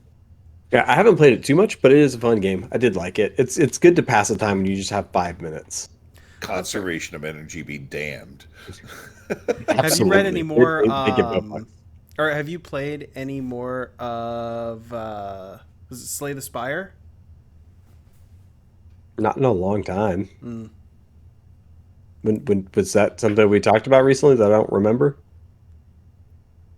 Yeah, I haven't played it too much, but it is a fun game. I did like it. It's good to pass the time when you just have 5 minutes. Conservation of energy be damned. Have you read any more? They give no fucks. Or have you played any more of? Was it Slay the Spire? Not in a long time. When was that something we talked about recently that I don't remember?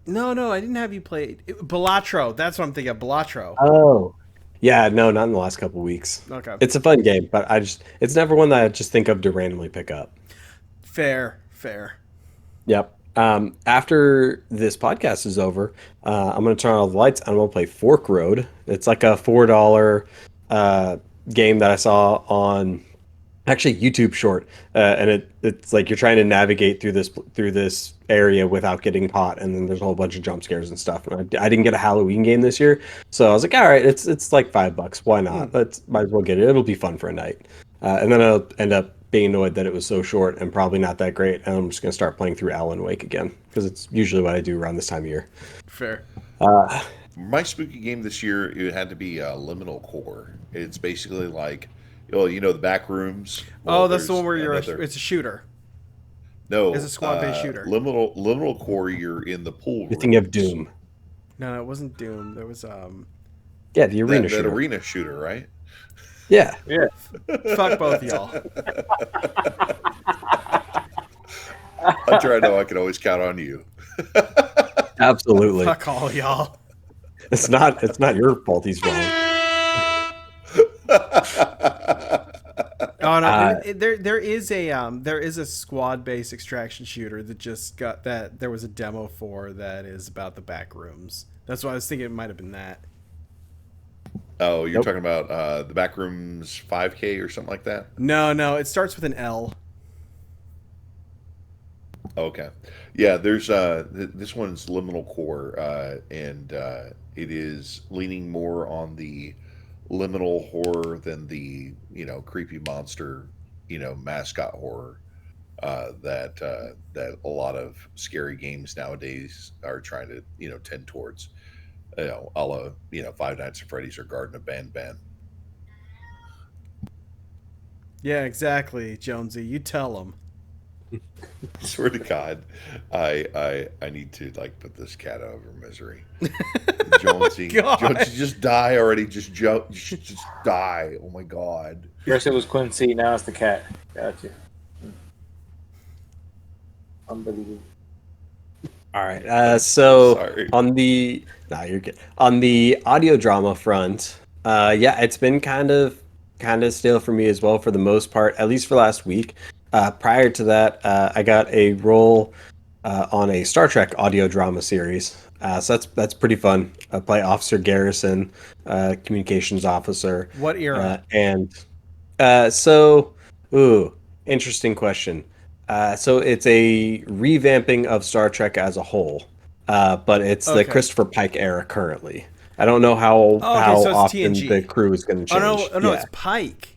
No, I didn't have you played Balatro. That's what I'm thinking of. Balatro. Oh, yeah, no, not in the last couple weeks. Okay. It's a fun game, but it's never one that I just think of to randomly pick up. Fair. Yep. After this podcast is over, I'm going to turn on all the lights and I'm going to play Fork Road. It's like a $4 game that I saw on actually YouTube short, and it's like you're trying to navigate through this area without getting caught, and then there's a whole bunch of jump scares and stuff. And I didn't get a Halloween game this year, so I was like, all right, it's like $5. Why not? Might as well get it. It'll be fun for a night. And then I'll end up being annoyed that it was so short and probably not that great, and I'm just gonna start playing through Alan Wake again because it's usually what I do around this time of year. Fair. My spooky game this year, it had to be Liminal Core. It's basically like, the back rooms. Oh, that's the one where it's a shooter. No, it's a squad-based shooter. Liminal Core, you're in the pool. You're thinking of Doom. No, it wasn't Doom. There was Yeah, the arena shooter. That arena shooter, right? Yeah. Fuck both of y'all. I try to know I can always count on you. Absolutely. Fuck all y'all. It's not your fault he's wrong. Oh no, there is a squad-based extraction shooter that just got that there was a demo for that is about the back rooms. That's why I was thinking it might have been that. Oh, you're talking about the Backrooms 5K or something like that? No, it starts with an L. Okay. Yeah, there's this one's Liminal Core, and it is leaning more on the liminal horror than the creepy monster mascot horror that a lot of scary games nowadays are trying to tend towards. A la Five Nights at Freddy's or Garden of Banban. Yeah, exactly, Jonesy. You tell them. I swear to God, I need to put this cat out of her misery. Jonesy, just die already. Just die. Oh my God. First it was Quincy, now it's the cat. Gotcha. Unbelievable. All right. So Sorry. you're good. On the audio drama front, it's been kind of stale for me as well for the most part, at least for last week. Prior to that, I got a role on a Star Trek audio drama series. So that's pretty fun. I play Officer Garrison, communications officer. What era? Interesting question. So it's a revamping of Star Trek as a whole, but it's the Christopher Pike era currently. I don't know how often TNG. the crew is going to change. Oh no, it's Pike.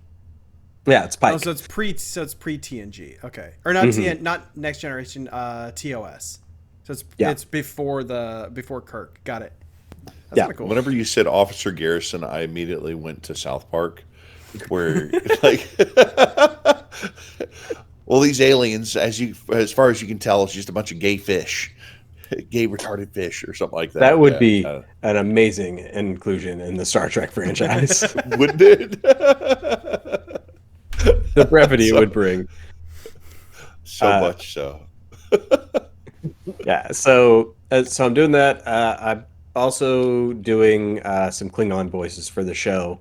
Yeah, it's Pike. Oh, so it's pre TNG. Okay, or not not Next Generation. TOS. So it's before Kirk. Got it. That's kinda cool. Whenever you said Officer Garrison, I immediately went to South Park, where well, these aliens, as far as you can tell, it's just a bunch of gay fish, gay retarded fish, or something like that. That would be an amazing inclusion in the Star Trek franchise. Wouldn't it? The brevity it would bring. So much so. Yeah. So I'm doing that. I'm also doing some Klingon voices for the show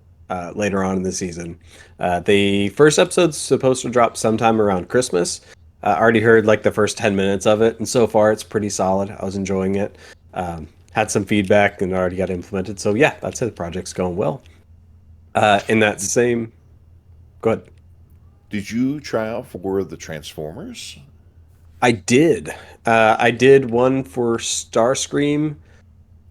later on in the season. The first episode's supposed to drop sometime around Christmas. I already heard the first 10 minutes of it, and so far it's pretty solid. I was enjoying it. Had some feedback and already got implemented. So yeah, that's it. The project's going well. In that same... Go ahead. Did you try out for the Transformers? I did. I did one for Starscream,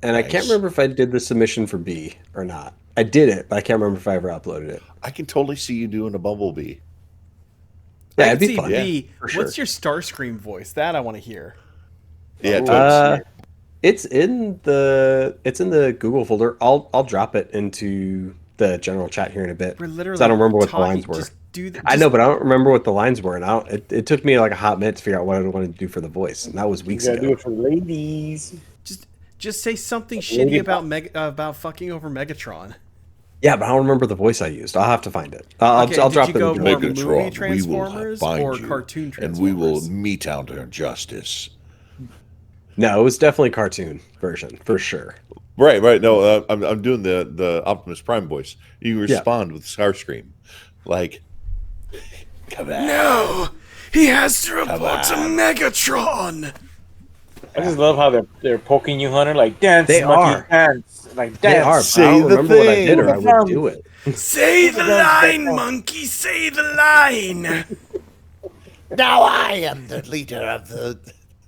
and Nice. I can't remember if I did the submission for B or not. I did it, but I can't remember if I ever uploaded it. I can totally see you doing a Bumblebee. Yeah, I it'd can be see fun. B. For sure. What's your Starscream voice? That I want to hear. Yeah, It's in the Google folder. I'll drop it into the general chat here in a bit. We're 'Cause literally I don't remember what talking. the lines were. Just do the, I know, but I don't remember what the lines were, and it took me like a hot minute to figure out what I wanted to do for the voice, and that was You weeks gotta ago. do it for ladies. just say something shitty about fucking over Megatron. Yeah, but I don't remember the voice I used. I'll have to find it. I'll Okay, I'll did drop you it. go in the more Discord. movie Megatron, Transformers we will or find you, cartoon and we will Transformers? mete out our justice. No, it was definitely cartoon version for sure. Right. No, I'm doing the Optimus Prime voice. You respond with Starscream, like, come on. No, he has to report to on. Megatron. I just love how they're poking you, Hunter. Like dance, They monkey, are. dance. Like They are. dance. But I Say don't the remember what I did, or I thing. would do it. Say the line, monkey. Say the line. Now I am the leader of the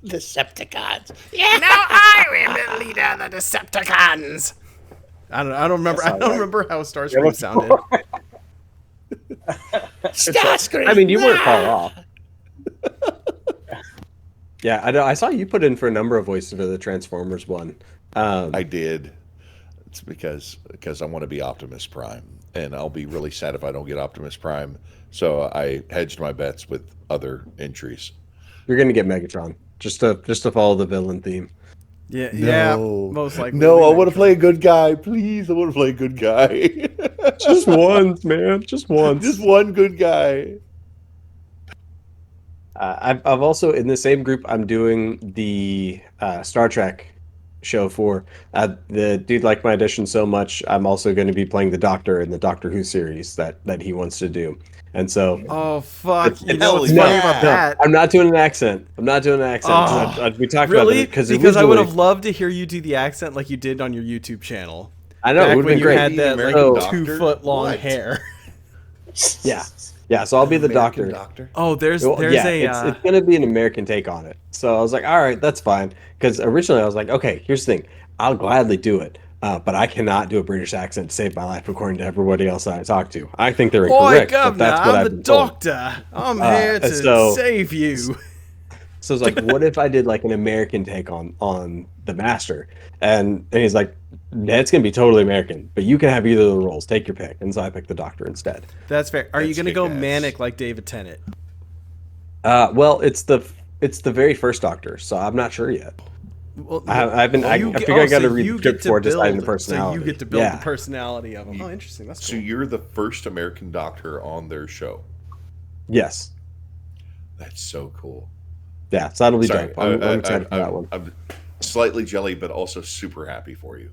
Decepticons. Now I am the leader of the Decepticons. I don't remember. I don't remember how Starscream sounded. Starscream. I mean, you weren't far off. Yeah, I know. I saw you put in for a number of voices for the Transformers one. I did. It's because I want to be Optimus Prime, and I'll be really sad if I don't get Optimus Prime. So I hedged my bets with other entries. You're gonna get Megatron just to follow the villain theme. Yeah, most likely. No, I want to play a good guy. Please, I want to play a good guy. Just once, man. Just once. Just one good guy. I've also in the same group. I'm doing the Star Trek show for the dude liked my edition so much. I'm also going to be playing the Doctor in the Doctor Who series that he wants to do. And so, oh fuck! You know hell what's yeah. funny about that? I'm not doing an accent. We talked Really? about it Because I would have loved to hear you do the accent like you did on your YouTube channel. I know it Back would have when been you great. had that American like Doctor? 2-foot long What? hair. Yeah. So I'll be the American Doctor. Oh, there's Well, yeah, a. it's gonna be an American take on it. So I was like, all right, that's fine. Because originally I was like, okay, here's the thing, I'll gladly do it, but I cannot do a British accent to save my life, according to everybody else that I talk to. I think they're Boy, incorrect, but Governor, that's what I'm I've the been told. Doctor. I'm here to so- save you. So it's like, what if I did like an American take on the Master? And he's like, that's gonna be totally American, but you can have either of the roles. Take your pick. And so I picked the Doctor instead. That's fair. Are you That's gonna go kick-ass. manic like David Tennant? Well, it's the very first Doctor, so I'm not sure yet. Well, I figure I got to read the script before deciding the personality. So you get to build Yeah. the personality of him. Oh, interesting. That's So cool. you're the first American Doctor on their show. Yes. That's so cool. Yeah, so that'll be Sorry, dope. I'm excited for that one. I'm slightly jelly, but also super happy for you.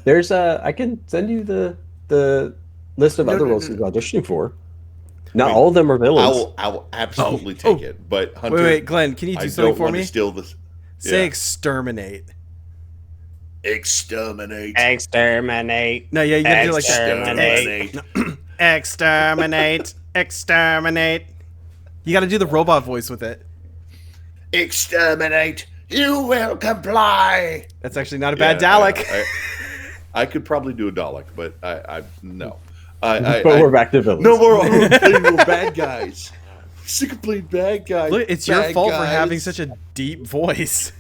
There's I can send you the list of No, other no, roles no, he's auditioning for. Not Wait, all of them are villains. I will absolutely Oh, take it. But Hunter, Wait, Glenn, can you I do something don't for want me? to steal this. Say Yeah. exterminate. Exterminate. Exterminate. No, yeah, you gotta do like Exterminate. exterminate, exterminate. You gotta do the robot voice with it. Exterminate. You will comply. That's actually not a bad Yeah, Dalek. I could probably do a Dalek, but I no. But we're back to villains. No more playing with bad guys. Sick of playing bad guys. Look, it's your bad fault for guys. having such a deep voice.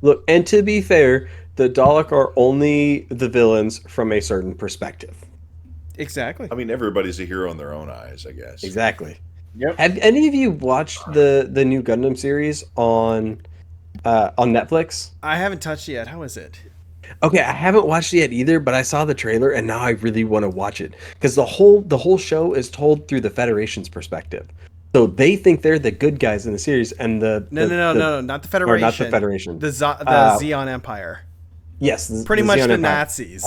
Look, and to be fair, the Dalek are only the villains from a certain perspective. Exactly. I mean, everybody's a hero in their own eyes, I guess. Exactly. Yep. Have any of you watched the new Gundam series on Netflix? I haven't touched it yet. How is it? Okay, I haven't watched it yet either, but I saw the trailer and now I really want to watch it because the whole show is told through the Federation's perspective. So they think they're the good guys in the series, and No, not the or Federation. not the Federation. The Xeon Empire. Yes, Pretty the much Xeon the Empire. Nazis.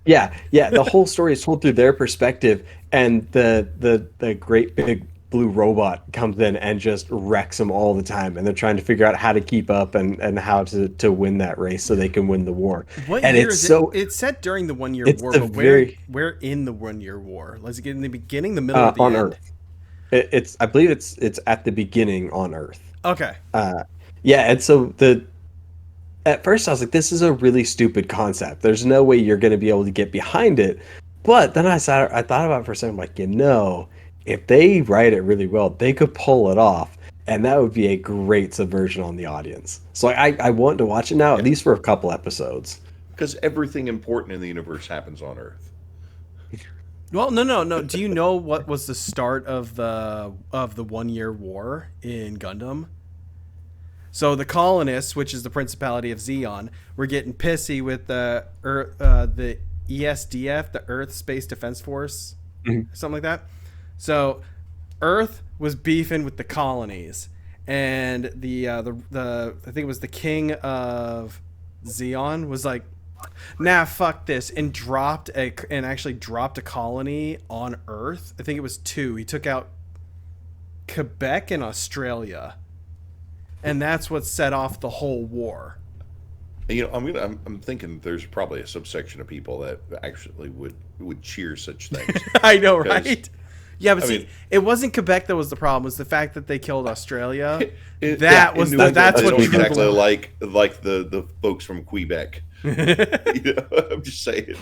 Yeah. The whole story is told through their perspective, and the great big blue robot comes in and just wrecks them all the time, and they're trying to figure out how to keep up and how to win that race so they can win the war. What and year it's is so it? It's set during the 1 Year it's War, the but very- where in the 1 Year War? Let's get in the beginning, the middle, or the on end? Earth. It's I believe it's at the beginning on Earth. Okay. Yeah, and so at first I was like, this is a really stupid concept. There's no way you're going to be able to get behind it. But then I thought about it for a second, like, if they write it really well, they could pull it off. And that would be a great subversion on the audience. So I want to watch it now, at least for a couple episodes. Because everything important in the universe happens on Earth. Well, no. Do you know what was the start of the 1 year war in Gundam? So the colonists, which is the Principality of Zeon, were getting pissy with the ESDF, the Earth Space Defense Force, something like that. So Earth was beefing with the colonies, and the I think it was the king of Zeon was like, nah, fuck this, and actually dropped a colony on Earth. I think it was 2. He took out Quebec and Australia, and that's what set off the whole war. I'm thinking there's probably a subsection of people that actually would cheer such things. I know, right? Yeah, but it wasn't Quebec that was the problem. It was the fact that they killed Australia. That's what exactly like the folks from Quebec. I'm just saying.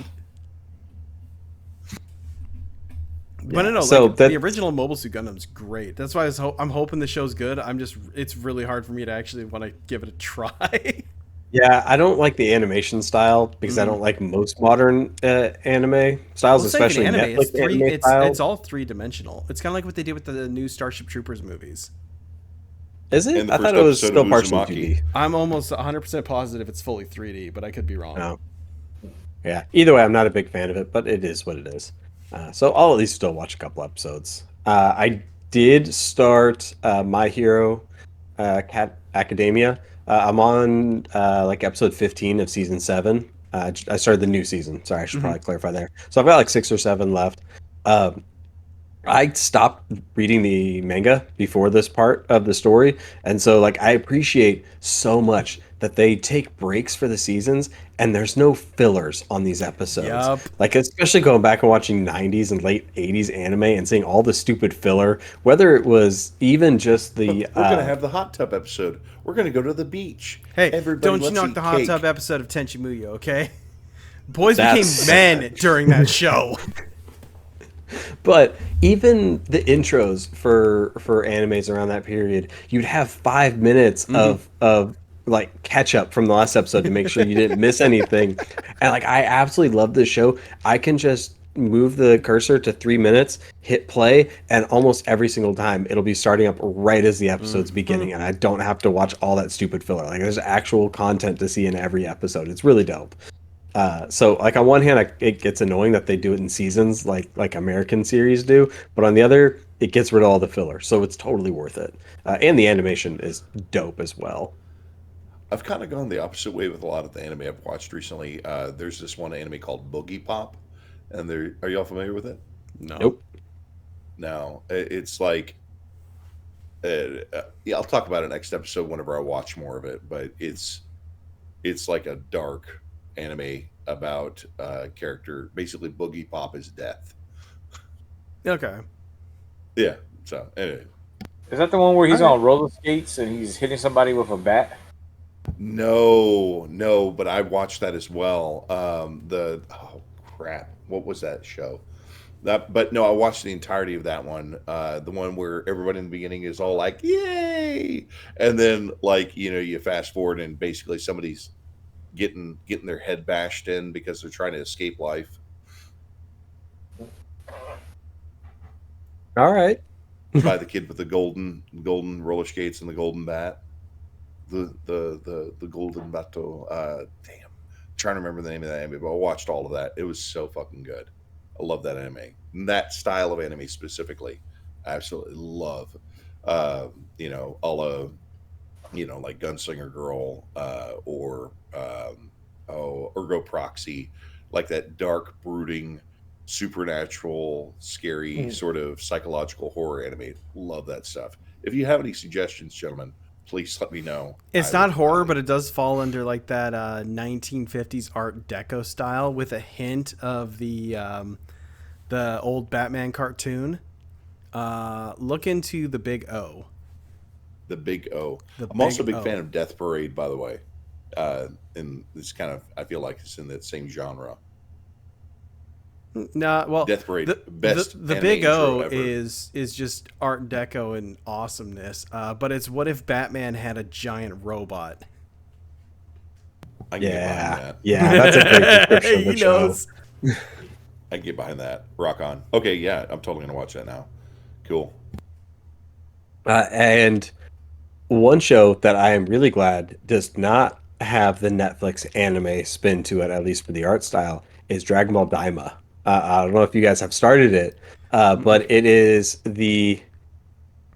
But no, so the original Mobile Suit Gundam's great. That's why I'm hoping the show's good. It's really hard for me to actually want to give it a try. Yeah, I don't like the animation style because I don't like most modern anime styles, especially anime. Netflix anime styles. It's all 3-dimensional. It's kind of like what they did with the new Starship Troopers movies. Is it? I thought it was still partially 2D. I'm almost 100% positive it's fully 3D, but I could be wrong. No. Yeah. Either way, I'm not a big fan of it, but it is what it is. So I'll at least still watch a couple episodes. I did start My Hero Academia. I'm on like episode 15 of season 7. I started the new season. Sorry, I should probably clarify there. So I've got like 6 or 7 left. I stopped reading the manga before this part of the story, and so like I appreciate so much that they take breaks for the seasons and there's no fillers on these episodes. Yep. Like especially going back and watching 90s and late 80s anime and seeing all the stupid filler, whether it was even just the we're gonna have the hot tub episode. We're gonna go to the beach. Hey, everybody, don't you knock the hot cake. tub episode of Tenchi Muyo, okay? Boys became men during that show. But even the intros for animes around that period, you'd have 5 minutes of like catch up from the last episode to make sure you didn't miss anything. And like I absolutely love this show. I can just move the cursor to 3 minutes, hit play, and almost every single time it'll be starting up right as the episode's beginning, and I don't have to watch all that stupid filler. Like there's actual content to see in every episode. It's really dope. So like on one hand, it gets annoying that they do it in seasons like American series do, but on the other, it gets rid of all the filler, so it's totally worth it. And the animation is dope as well. I've kind of gone the opposite way with a lot of the anime I've watched recently. There's this one anime called Boogie Pop, and are y'all familiar with it? No. Nope. No, it's like, yeah, I'll talk about it next episode whenever I watch more of it. But it's like a dark anime about character. Basically, Boogie Pop is death. Okay. Yeah. So anyway, is that the one where he's on roller skates and he's hitting somebody with a bat? No, but I watched that as well. Crap, what was that show? But no, I watched the entirety of that one. The one where everybody in the beginning is all like, "Yay!" and then like you fast forward and basically somebody's getting their head bashed in because they're trying to escape life. All right. By the kid with the golden roller skates and the golden bat. The golden battle. Damn, I'm trying to remember the name of that anime, but I watched all of that. It was so fucking good. I love that anime. And that style of anime specifically, I absolutely love. A la, like Gunslinger Girl, or Ergo Proxy, like that dark, brooding, supernatural, scary sort of psychological horror anime. Love that stuff. If you have any suggestions, gentlemen, please let me know. It's not horror, but it does fall under like that 1950s Art Deco style with a hint of the old Batman cartoon. Look into The Big O. The Big O. I'm also a big fan of Death Parade, by the way. in this kind of, I feel like it's in that same genre. Nah, well, Death Parade, the best the anime big O intro ever. is just Art Deco and awesomeness. But it's what if Batman had a giant robot? I can get behind that. Yeah, that's a great description of the He show. knows. I can get behind that. Rock on. Okay, yeah, I'm totally gonna watch that now. Cool. And one show that I am really glad does not have the Netflix anime spin to it, at least for the art style, is Dragon Ball Daima. I don't know if you guys have started it, but it is the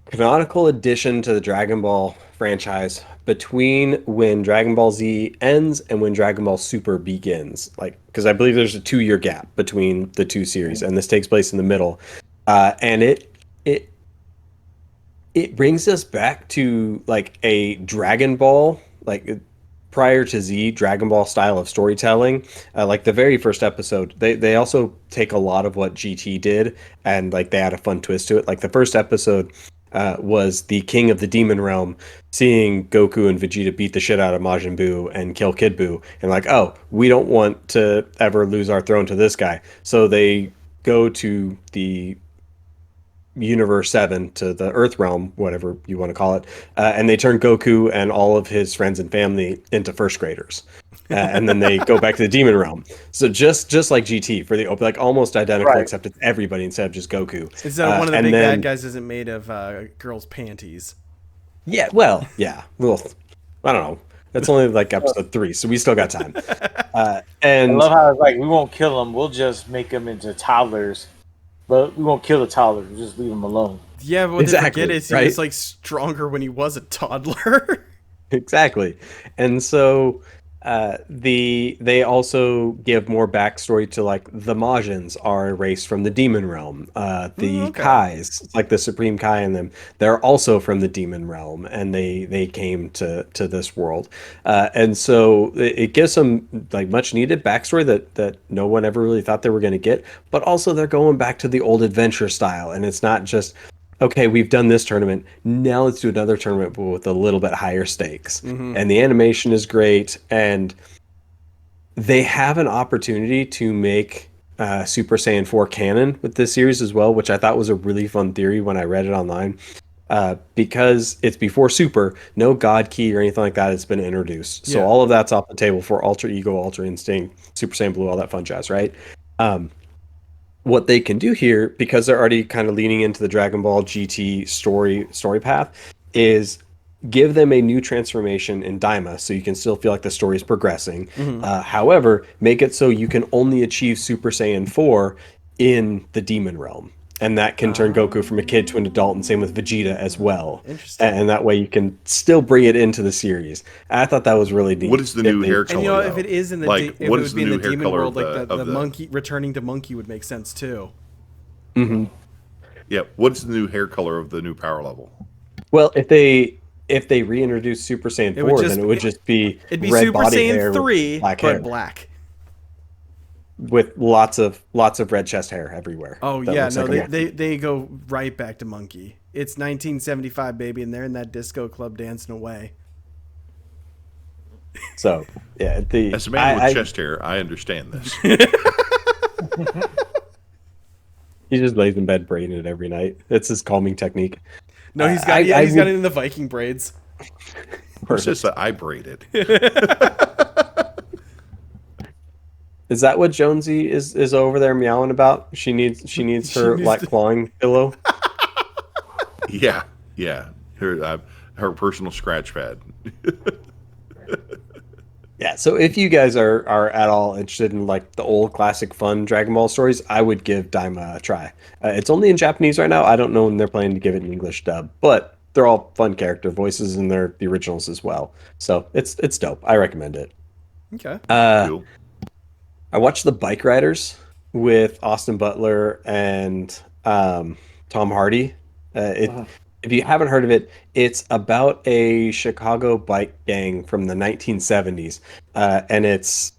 canonical addition to the Dragon Ball franchise between when Dragon Ball Z ends and when Dragon Ball Super begins. Like, because I believe there's a 2-year gap between the two series, and this takes place in the middle. And it brings us back to like a Dragon Ball, like prior to Z, Dragon Ball style of storytelling. Like the very first episode, they also take a lot of what GT did and like they add a fun twist to it. Like the first episode was the king of the demon realm seeing Goku and Vegeta beat the shit out of Majin Buu and kill Kid Buu, and like, oh, we don't want to ever lose our throne to this guy. So they go to the Universe 7, to the Earth realm, whatever you want to call it, and they turn Goku and all of his friends and family into first graders. And then they go back to the demon realm. So just like GT for the open, like almost identical, Right. except it's everybody instead of just Goku. Instead of one of the and big then- bad guys isn't made of girls' panties. Yeah, well, I don't know. That's only like episode 3, so we still got time. I And love how it's like we won't kill them. We'll just make them into toddlers, but we won't kill the toddlers. We'll just leave them alone. Yeah, but what Exactly, they forget is he right? was like stronger when he was a toddler. exactly. And so they also give more backstory to like the Majins are a race from the demon realm. The okay. Kais, like the Supreme Kai in them, they're also from the demon realm, and they came to this world. And so it gives some like much needed backstory that no one ever really thought they were going to get. But also they're going back to the old adventure style, and it's not just, okay, we've done this tournament, now let's do another tournament but with a little bit higher stakes. And the animation is great, and they have an opportunity to make Super Saiyan 4 canon with this series as well, which I thought was a really fun theory when I read it online. Because it's before Super, no God Key or anything like that has been introduced. So Yeah. all of that's off the table for Ultra Ego, Ultra Instinct, Super Saiyan Blue, all that fun jazz, right? What they can do here, because they're already kind of leaning into the Dragon Ball GT story path, is give them a new transformation in Daima, so you can still feel like the story is progressing. However, make it so you can only achieve Super Saiyan 4 in the Demon Realm, and that can turn Goku from a kid to an adult, and same with Vegeta as well. Interesting. And that way you can still bring it into the series. I thought that was really neat. What is the new hair And color? you know, though? if it is in the like, if it what would is be the in new the hair demon color world, like of the monkey returning to monkey would make sense too. Yeah, what's the new hair color of the new power level? Well, if they reintroduce Super Saiyan 4, then it would just be It'd be red Super body hair Saiyan with 3, black but hair, black. with lots of red chest hair everywhere. Oh That yeah, looks no, like a monkey. they go right back to monkey. It's 1975, baby, and they're in that disco club dancing away. So yeah, As a man with chest hair, I understand this. he just lays in bed braiding it every night. It's his calming technique. No, he's got I he's got would- it in the Viking braids. Who says that I braided? Is that what Jonesy is over there meowing about? She needs her needs like to- clawing pillow. Yeah. Her personal scratch pad. Yeah, so if you guys are at all interested in like the old classic fun Dragon Ball stories, I would give Daima a try. It's only in Japanese right now. I don't know when they're planning to give it an English dub, but they're all fun character voices and they're the originals as well. So it's dope. I recommend it. Okay. Cool. I watched The Bike Riders with Austin Butler and Tom Hardy. If you haven't heard of it, it's about a Chicago bike gang from the 1970s, and it's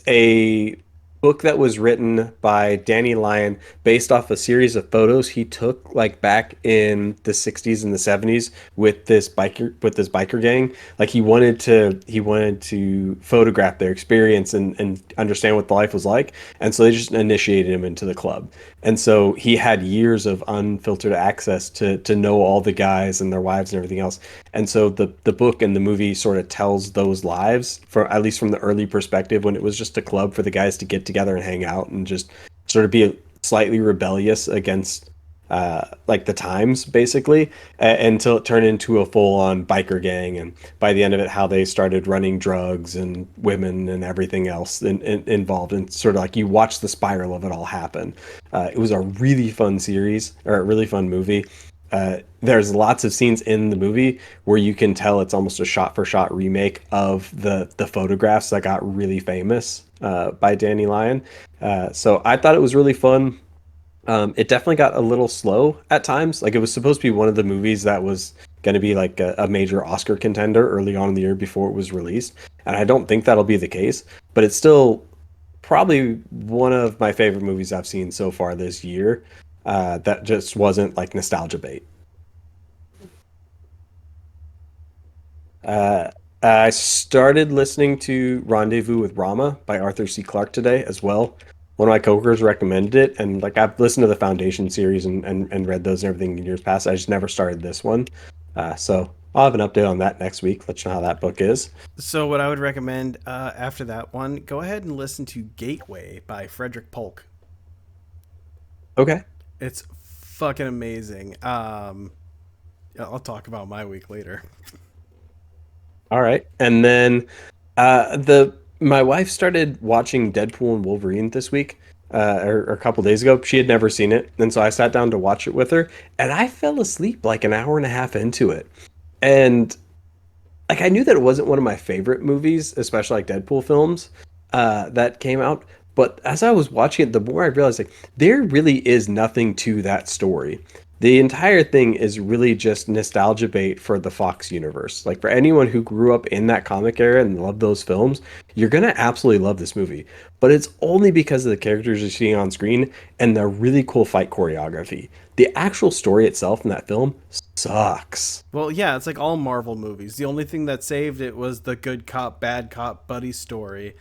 a book that was written by Danny Lyon based off a series of photos he took like back in the 60s and the 70s with this biker gang. Like he wanted to photograph their experience and understand what the life was like. And so they just initiated him into the club. And so he had years of unfiltered access to know all the guys and their wives and everything else. And so the book and the movie sort of tells those lives, for at least from the early perspective, when it was just a club for the guys to get together and hang out and just sort of be slightly rebellious against like the times, basically, until it turned into a full-on biker gang. And by the end of it, how they started running drugs and women and everything else involved, and sort of like you watch the spiral of it all happen. It was a really fun series, or a really fun movie. There's lots of scenes in the movie where you can tell it's almost a shot-for-shot remake of the photographs that got really famous by Danny Lyon. So I thought it was really fun. It definitely got a little slow at times. Like, it was supposed to be one of the movies that was going to be like a major Oscar contender early on in the year before it was released. And I don't think that'll be the case, but it's still probably one of my favorite movies I've seen so far this year. That just wasn't like nostalgia bait. I started listening to Rendezvous with Rama by Arthur C. Clarke today as well. One of my coworkers recommended it, and like I've listened to the Foundation series and read those and everything in years past. I just never started this one. So I'll have an update on that next week. Let you know how that book is. So what I would recommend after that one, go ahead and listen to Gateway by Frederick Polk. Okay. It's fucking amazing. I'll talk about my week later. All right. And then my wife started watching Deadpool and Wolverine this week, or a couple days ago. She had never seen it, and so I sat down to watch it with her, and I fell asleep like an hour and a half into it. And like, I knew that it wasn't one of my favorite movies, especially like Deadpool films that came out. But as I was watching it, the more I realized, like, there really is nothing to that story. The entire thing is really just nostalgia bait for the Fox universe. Like, for anyone who grew up in that comic era and loved those films, you're going to absolutely love this movie. But it's only because of the characters you're seeing on screen and the really cool fight choreography. The actual story itself in that film sucks. Well, yeah, it's like all Marvel movies. The only thing that saved it was the good cop, bad cop buddy story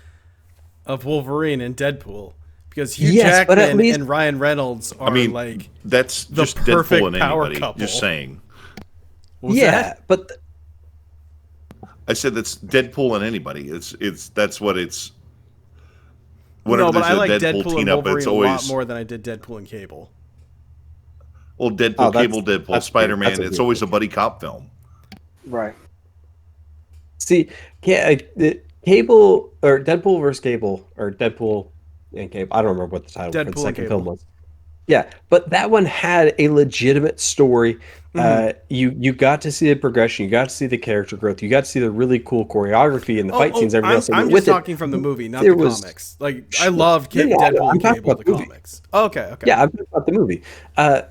of Wolverine and Deadpool. Because Hugh Jackman and Ryan Reynolds are like that's the just perfect Deadpool and power anybody. couple. Just saying. But I said that's Deadpool and anybody. That's what it's. No, but I like Deadpool Deadpool and Wolverine a lot more than I did Deadpool and Cable. Well, Deadpool, Cable, Deadpool, Spider-Man. It's always a buddy cop film. Right. See, Cable or Deadpool versus Cable, or Deadpool and Cable. I don't remember what the title for the second film was. Yeah, but that one had a legitimate story. You got to see the progression. You got to see the character growth. You got to see the really cool choreography and the fight scenes. Everything else. I'm just talking from the movie, not the comics. Like, I love Deadpool and Cable, the comics. Okay. Yeah, I'm talking about the movie.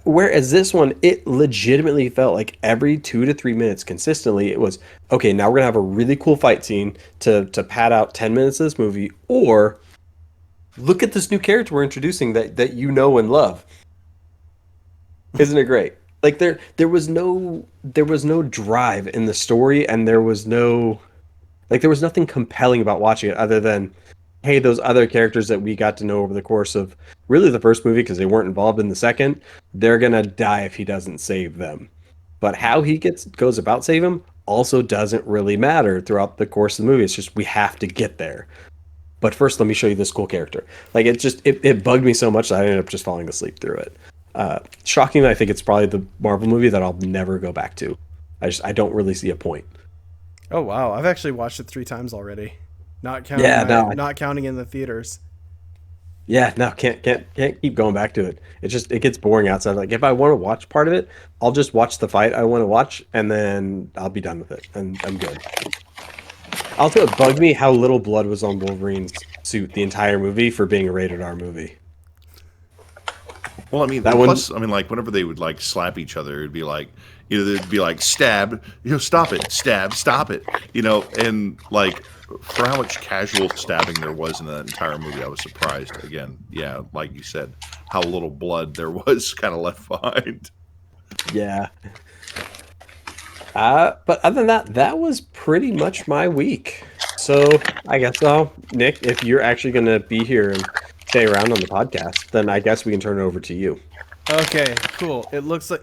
Whereas this one, it legitimately felt like every 2 to 3 minutes consistently, it was, okay, now we're going to have a really cool fight scene to pad out 10 minutes of this movie, or look at this new character we're introducing that you know and love. Isn't it great? Like, there was no drive in the story, and there was nothing compelling about watching it other than, hey, those other characters that we got to know over the course of really the first movie, because they weren't involved in the second, they're gonna die if he doesn't save them. But how he goes about saving them also doesn't really matter throughout the course of the movie. It's just, we have to get there. But first, let me show you this cool character. Like, it bugged me so much that I ended up just falling asleep through it. Shockingly, I think it's probably the Marvel movie that I'll never go back to. I don't really see a point. Oh wow, I've actually watched it 3 times already. Not counting not counting in the theaters. Yeah, no, can't keep going back to it. It gets boring outside. Like, if I want to watch part of it, I'll just watch the fight I want to watch, and then I'll be done with it, and I'm good. Also, it bugged me how little blood was on Wolverine's suit the entire movie for being a rated R movie. Well, I mean, like, whenever they would like slap each other, it'd be like, they'd be like, stab, stop it, stab, stop it, and like for how much casual stabbing there was in that entire movie, I was surprised. Again, yeah, like you said, how little blood there was kind of left behind. Yeah. But other than that, that was pretty much my week. So I guess, Nick, if you're actually going to be here and stay around on the podcast, then I guess we can turn it over to you. Okay, cool. It looks like...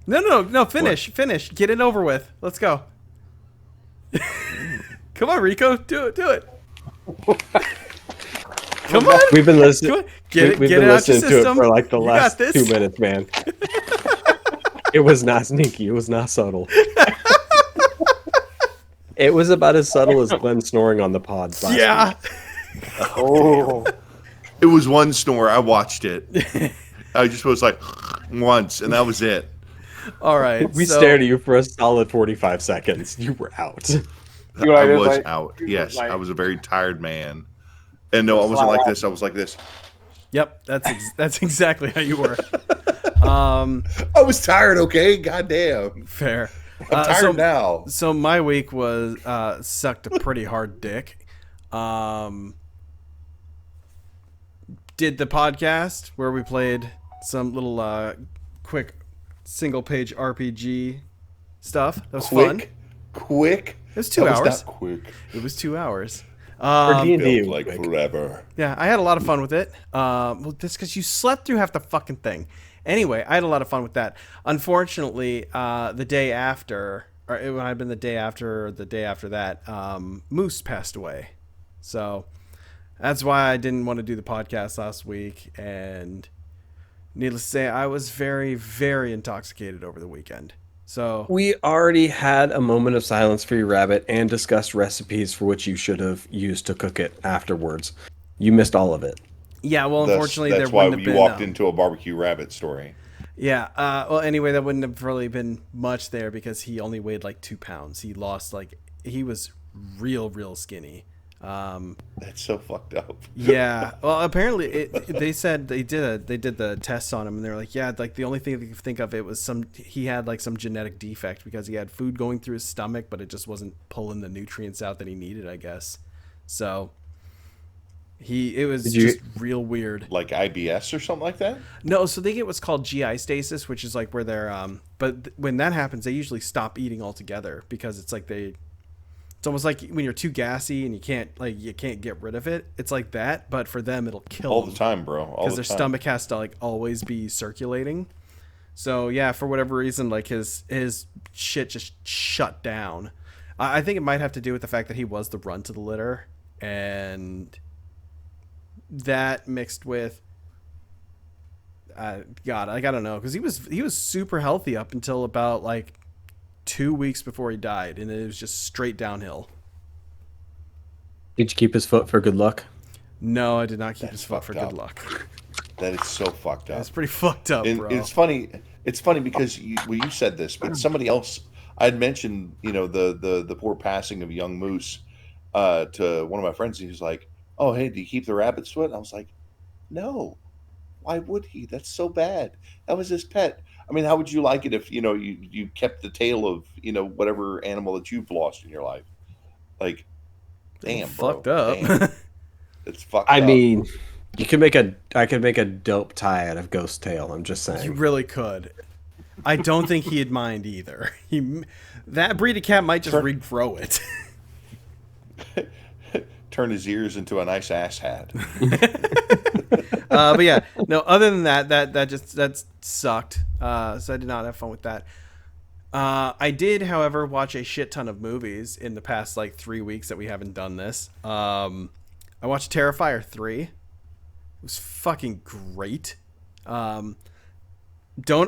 No, finish. Get it over with. Let's go. Come on, Rico. Do it. Come on. We've been listening. We've been listening to it for like the last 2 minutes, man. It was not sneaky. It was not subtle. It was about as subtle as Glenn snoring on the pod. Yeah. Oh. It was one snore. I watched it. I just was like once, and that was it. All right. We stared at you for a solid 45 seconds. You were out. I was out. Yes, I was a very tired man. And no, I wasn't like this. I was like this. Yep, that's exactly how you were. I was tired. Okay, goddamn. Fair. I'm tired now. So my week was sucked a pretty hard dick. Did the podcast where we played some little quick single-page RPG stuff. That was fun. Quick. It was 2 hours. Not quick. It was 2 hours. For D&D, Felt like forever. Yeah, I had a lot of fun with it. Well, that's because you slept through half the fucking thing. Anyway, I had a lot of fun with that. Unfortunately, the day after, or it might have been the day after or the day after that, Moose passed away. So that's why I didn't want to do the podcast last week. And needless to say, I was very, very intoxicated over the weekend. So we already had a moment of silence for your rabbit and discussed recipes for which you should have used to cook it afterwards. You missed all of it. Yeah, well, unfortunately, that's there why wouldn't have been. You walked into a barbecue rabbit story. Yeah. Well, anyway, that wouldn't have really been much there because he only weighed like 2 pounds. He lost he was real skinny. That's so fucked up. Yeah. Well, apparently they said they did the tests on him and they were like, yeah, like the only thing they could think of it was he had like some genetic defect because he had food going through his stomach, but it just wasn't pulling the nutrients out that he needed, I guess. So it was just real weird. Like IBS or something like that? No, so they get what's called GI stasis, which is like where they're but when that happens, they usually stop eating altogether because it's like it's almost like when you're too gassy and you can't get rid of it. It's like that, but for them it'll kill all them the time, bro. Because their stomach has to like always be circulating. So yeah, for whatever reason, like his shit just shut down. I think it might have to do with the fact that he was the runt of the litter, and that mixed with God, I don't know, because he was super healthy up until about like 2 weeks before he died, and it was just straight downhill. Did you keep his foot for good luck? No, I did not keep his foot for good luck. That is so fucked up. It's pretty fucked up, bro. It's funny. It's funny because you said this, but somebody else I had mentioned, the poor passing of young Moose to one of my friends. He was like, "Oh, hey, do you keep the rabbit's foot?" And I was like, "No, why would he? That's so bad. That was his pet." I mean, how would you like it if you kept the tail of whatever animal that you've lost in your life? Like, damn, bro. Fucked up. Damn. It's fucked up. I mean, I could make a dope tie out of Ghost Tail. I'm just saying. You really could. I don't think he'd mind either. That breed of cat might just regrow it. Turn his ears into a nice ass hat. But yeah, no. Other than that sucked. So I did not have fun with that. I did, however, watch a shit ton of movies in the past like 3 weeks that we haven't done this. I watched Terrifier 3. It was fucking great. Don't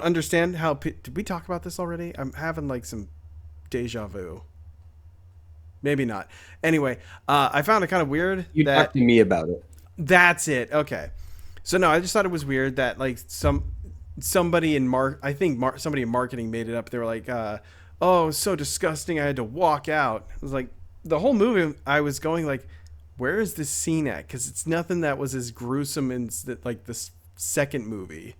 understand how. Did we talk about this already? I'm having like some deja vu. Maybe not. Anyway, I found it kind of weird. You talked to me about it. That's it. Okay. So no, I just thought it was weird that like somebody in somebody in marketing made it up. They were like, "Oh, it was so disgusting. I had to walk out." It was like the whole movie. I was going like, "Where is this scene at?" Because it's nothing that was as gruesome as like this second movie.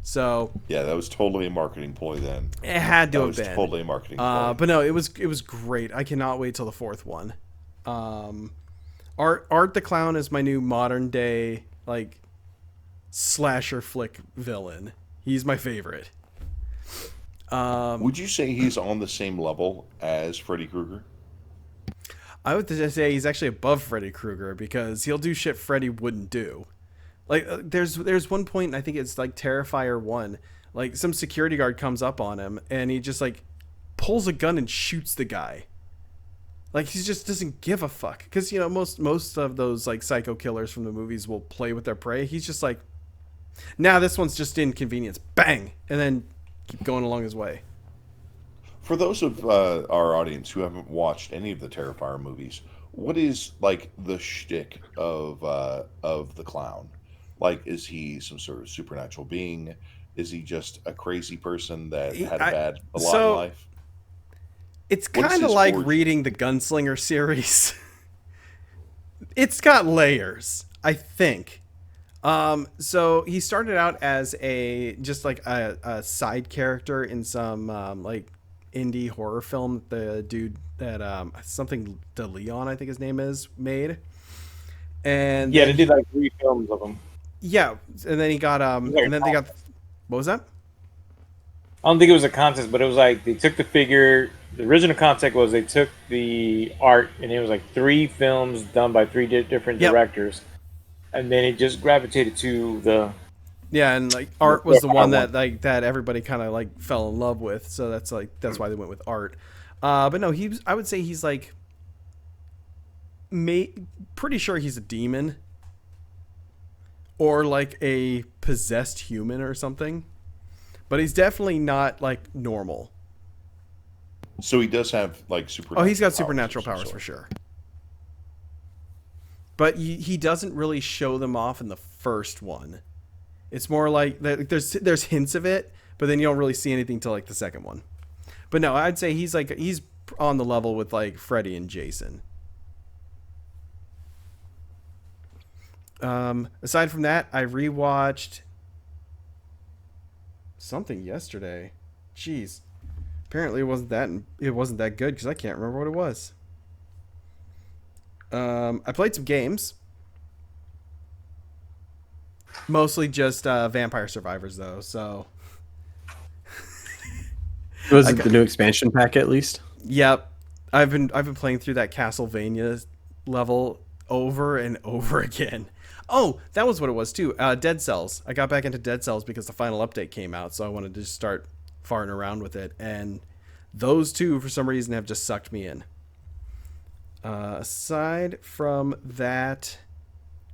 So Yeah, that was totally a marketing ploy then. it had to That have was been. totally a marketing ploy. But no, it was great. I cannot wait till the fourth one. Art the Clown is my new modern day like slasher flick villain. He's my favorite. Would you say he's on the same level as Freddy Krueger? I would just say he's actually above Freddy Krueger because he'll do shit Freddy wouldn't do. Like there's one point, I think it's like Terrifier 1, like some security guard comes up on him and he just like pulls a gun and shoots the guy. Like he just doesn't give a fuck because you know most of those like psycho killers from the movies will play with their prey. He's just like, nah, this one's just inconvenience, bang, and then keep going along his way. For those of our audience who haven't watched any of the Terrifier movies, what is like the shtick of the clown? Like, is he some sort of supernatural being? Is he just a crazy person that had a lot in life? It's kind of like reading the Gunslinger series. It's got layers, I think. So he started out as just like a side character in some like indie horror film. The dude that something DeLeon, I think his name is, made. And yeah, they did like 3 films of him. Yeah, and then he got and then they got, what was that? I don't think it was a contest, but it was like they took the figure. The original concept was they took the art, and it was like 3 films done by 3 different directors, and then it just gravitated to the. Yeah, and like Art was the one that like that everybody kind of like fell in love with, so that's why they went with Art. But no, I would say he's like, pretty sure he's a demon, or like a possessed human or something. But he's definitely not like normal. So he does have like supernatural. Oh, he's got supernatural powers for sure. But he doesn't really show them off in the first one. It's more like there's hints of it, but then you don't really see anything till like the second one. But no, I'd say he's on the level with like Freddy and Jason. Aside from that, I rewatched something yesterday. Jeez. Apparently it wasn't that good because I can't remember what it was. I played some games. Mostly just Vampire Survivors though, so was it the new expansion pack at least? Yep. I've been playing through that Castlevania level over and over again. Oh, that was what it was too. Dead Cells. I got back into Dead Cells because the final update came out, so I wanted to just start farting around with it. And those two, for some reason, have just sucked me in. Aside from that,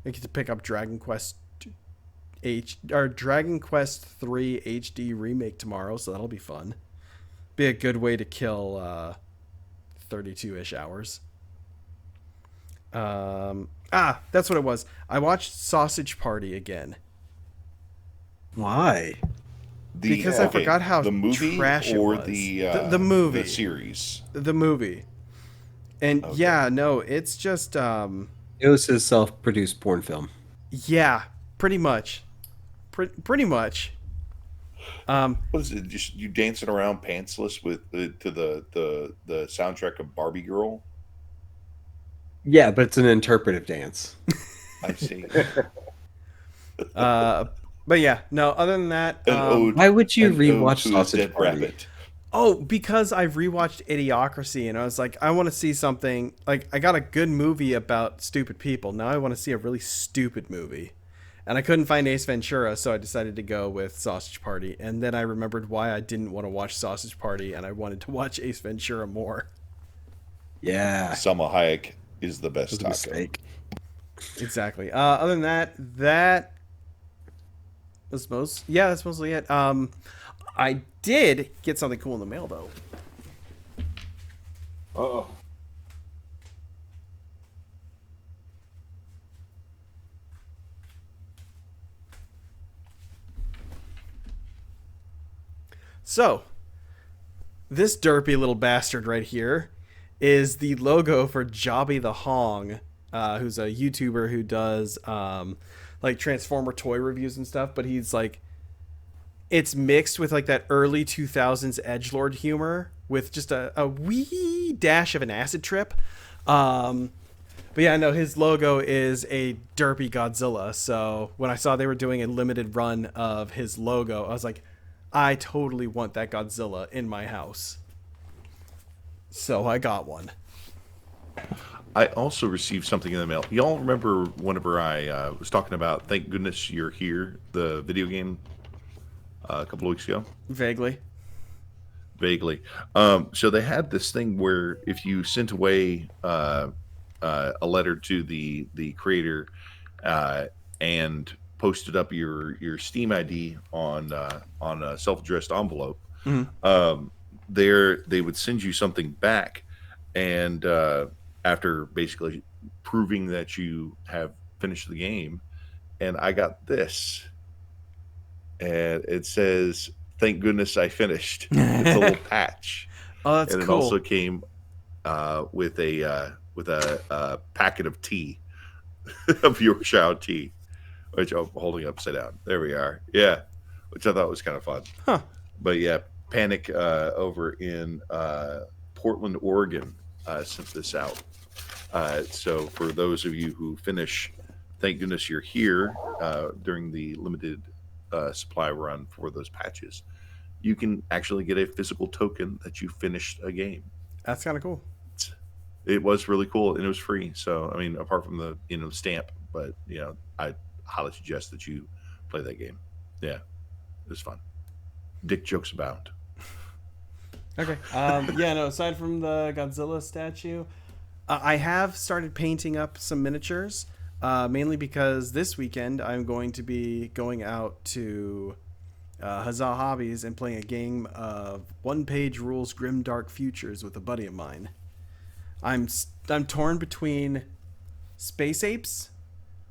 I get to pick up Dragon Quest 3 HD remake tomorrow, so that'll be fun. Be a good way to kill 32-ish hours. That's what it was. I watched Sausage Party again. Why? Because I forgot how the movie trash it or was. the movie, the series, the movie, and okay. Yeah, no, it's just It was his self-produced porn film. Yeah, pretty much, pretty much. What is it? Just you dancing around pantsless with to the soundtrack of Barbie Girl? Yeah, but it's an interpretive dance. I see. But yeah, no. Other than that, why would you rewatch Sausage Party? Rabbit. Oh, because I've rewatched Idiocracy, and I was like, I want to see something. Like, I got a good movie about stupid people. Now I want to see a really stupid movie. And I couldn't find Ace Ventura, so I decided to go with Sausage Party. And then I remembered why I didn't want to watch Sausage Party, and I wanted to watch Ace Ventura more. Yeah. Salma Hayek is the best taco. Mistake. Exactly. Other than that that's mostly it. I did get something cool in the mail, though. Uh-oh. So, this derpy little bastard right here is the logo for Jobby the Hong, who's a YouTuber who does like Transformer toy reviews and stuff, but he's like it's mixed with like that early 2000s edgelord humor with just a wee dash of an acid trip. But yeah, no, his logo is a derpy Godzilla. So when I saw they were doing a limited run of his logo, I was like, I totally want that Godzilla in my house. So I got one. I also received something in the mail. Y'all remember whenever I was talking about Thank Goodness You're Here, the video game, a couple of weeks ago? Vaguely. So they had this thing where if you sent away a letter to the creator and posted up your Steam ID on a self-addressed envelope, they would send you something back, and after basically proving that you have finished the game, and I got this, and it says, "Thank goodness I finished." It's a little patch. Oh, that's and cool. it also came with a packet of tea, of Yorkshire tea, which I'm holding upside down. There we are. Yeah, which I thought was kind of fun. Huh. But yeah, Panic over in Portland, Oregon, sent this out. So for those of you who finish, Thank Goodness You're Here during the limited supply run for those patches, you can actually get a physical token that you finished a game. That's kind of cool. It was really cool, and it was free. So I mean, apart from the stamp, but I highly suggest that you play that game. Yeah, it was fun. Dick jokes abound. Okay. Yeah, no, aside from the Godzilla statue, I have started painting up some miniatures, mainly because this weekend I'm going to be going out to Huzzah Hobbies and playing a game of one-page rules Grimdark Futures with a buddy of mine. I'm torn between Space Apes,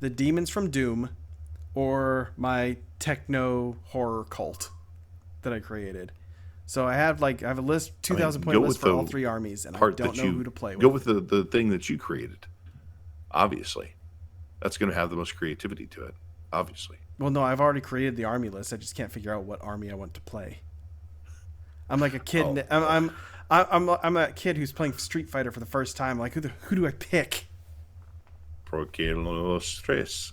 the Demons from Doom, or my techno horror cult that I created. So I have a list, 2,000 point list for all three armies, and I don't know who to play with. Go with the thing that you created. Obviously, that's going to have the most creativity to it. Obviously. Well, no, I've already created the army list. I just can't figure out what army I want to play. I'm like a kid. I'm a kid who's playing Street Fighter for the first time. Like, who do I pick? Porque no stress.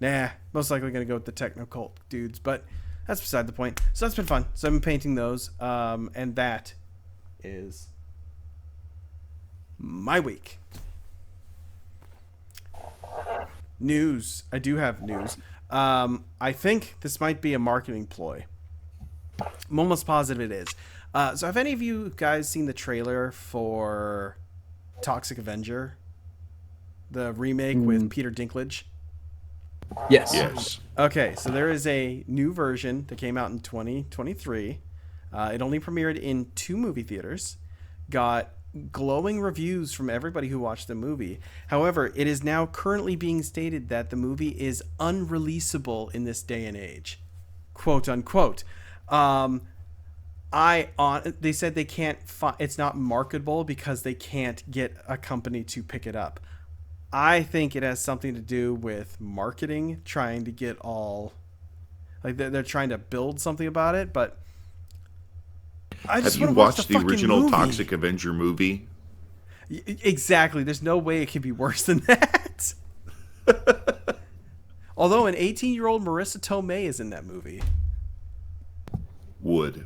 Nah, most likely gonna go with the techno cult dudes, but that's beside the point. So that's been fun. So I've been painting those, and that is my week. News. I do have news. I think this might be a marketing ploy. I'm almost positive it is. So have any of you guys seen the trailer for Toxic Avenger? The remake with Peter Dinklage? Yes. Okay, so there is a new version that came out in 2023. It only premiered in 2 movie theaters. Got glowing reviews from everybody who watched the movie. However, it is now currently being stated that the movie is unreleasable in this day and age. Quote unquote. They said they can't it's not marketable because they can't get a company to pick it up. I think it has something to do with marketing, trying to get all, like they're trying to build something about it, but I just have you watched the original movie. Toxic Avenger movie? Exactly. There's no way it could be worse than that. Although an 18-year-old Marissa Tomei is in that movie. Would.